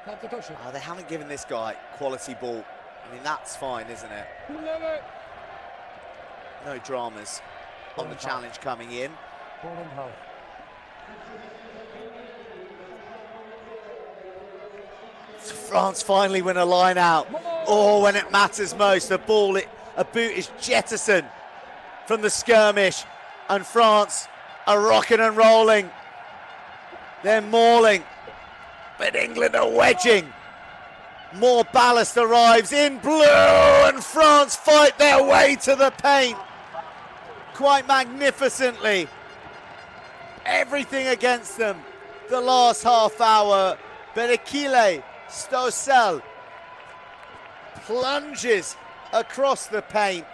Oh, they haven't given this guy quality ball. I mean, that's fine, isn't it? No dramas on the challenge coming in. France finally win a line out. Oh, when it matters most, a boot is jettisoned from the skirmish, and France are rocking and rolling. They're mauling, but England are wedging. More ballast arrives in blue, and France fight their way to the paint quite magnificently. Everything against them the last half hour. Berekile Stosel plunges across the paint,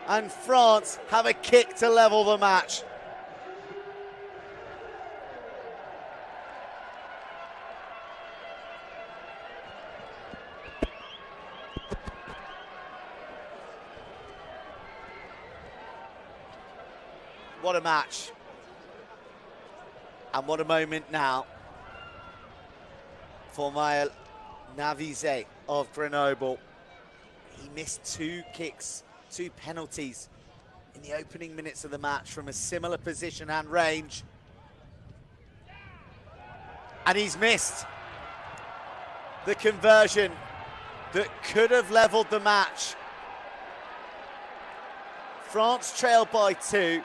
and France have a kick to level the match. What a match. And what a moment now for Maël Navize of Grenoble. He missed 2 kicks, 2 penalties in the opening minutes of the match from a similar position and range. And he's missed the conversion that could have leveled the match. France trailed by 2.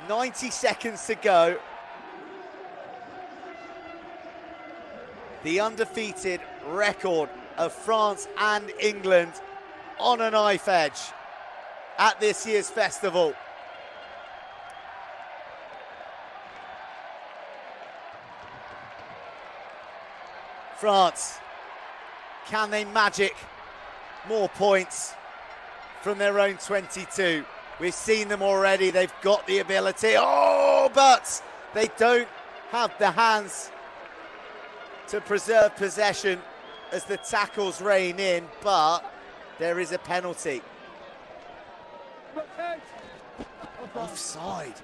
90 seconds to go. The undefeated record of France and England on a knife edge at this year's festival. France, can they magic more points from their own 22? We've seen them already, they've got the ability. Oh, but they don't have the hands to preserve possession as the tackles rain in, but there is a penalty. Offside.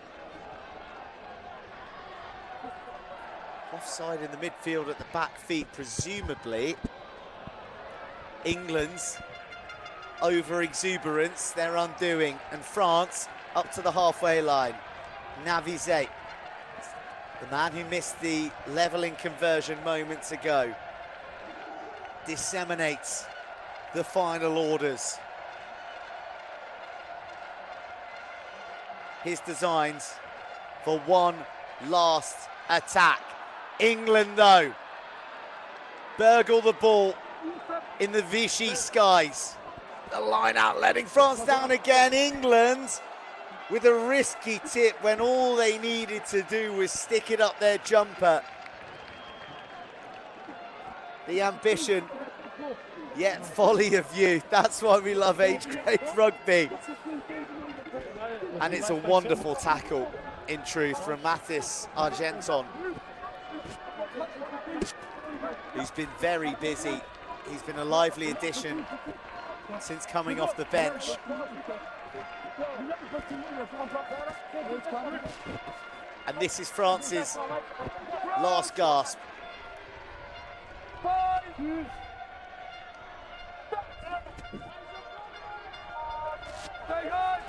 Offside in the midfield at the back feet, presumably. England's over-exuberance, their undoing, and France up to the halfway line. Navize, the man who missed the levelling conversion moments ago, disseminates the final orders. his designs for one last attack. England, though, burgle the ball in the Vichy skies. The line out, letting France down again. England with a risky tip when all they needed to do was stick it up their jumper. The ambition, yet folly of youth. That's why we love age grade rugby. And it's a wonderful tackle, in truth, from Mathis Argenton, who's been very busy. He's been a lively addition since coming off the bench. And this is France's last gasp.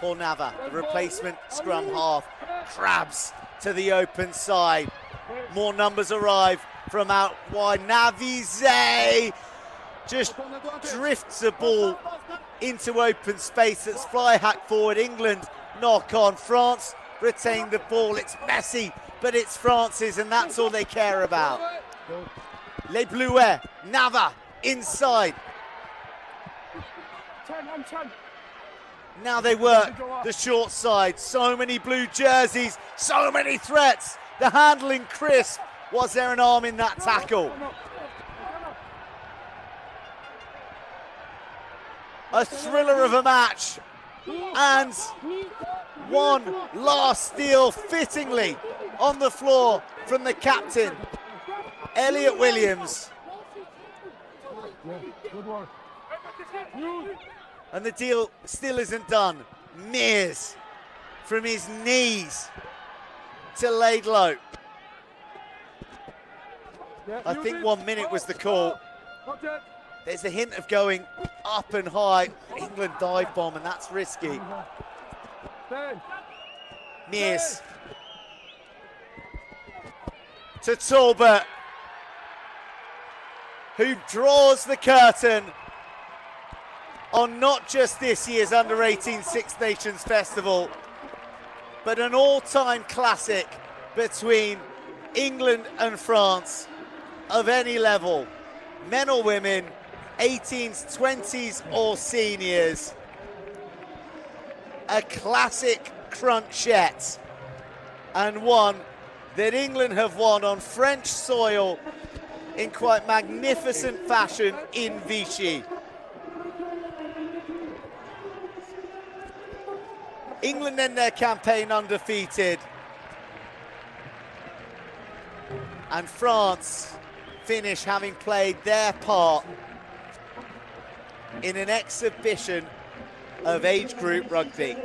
Paul Nava, the replacement scrum half, crabs to the open side. More numbers arrive from out wide. Navize just drifts the ball into open space. That's fly hack forward. England knock on. France retain the ball. It's messy, but it's France's, and that's all they care about. Les Bluets, Nava inside. Now they work the short side. So many blue jerseys, so many threats. The handling crisp. Was there an arm in that tackle? A thriller of a match. And one last steal fittingly on the floor from the captain, Elliot Williams. And the deal still isn't done. Mears from his knees to Laidlow. I think 1 minute was the call. There's a hint of going up and high. England dive bomb, and that's risky. Mears to Talbot, who draws the curtain on not just this year's Under-18 Six Nations Festival, but an all-time classic between England and France of any level, men or women, 18s, 20s or seniors. A classic crunchette, and one that England have won on French soil in quite magnificent fashion in Vichy. England end their campaign undefeated, and France finish having played their part in an exhibition of age group rugby.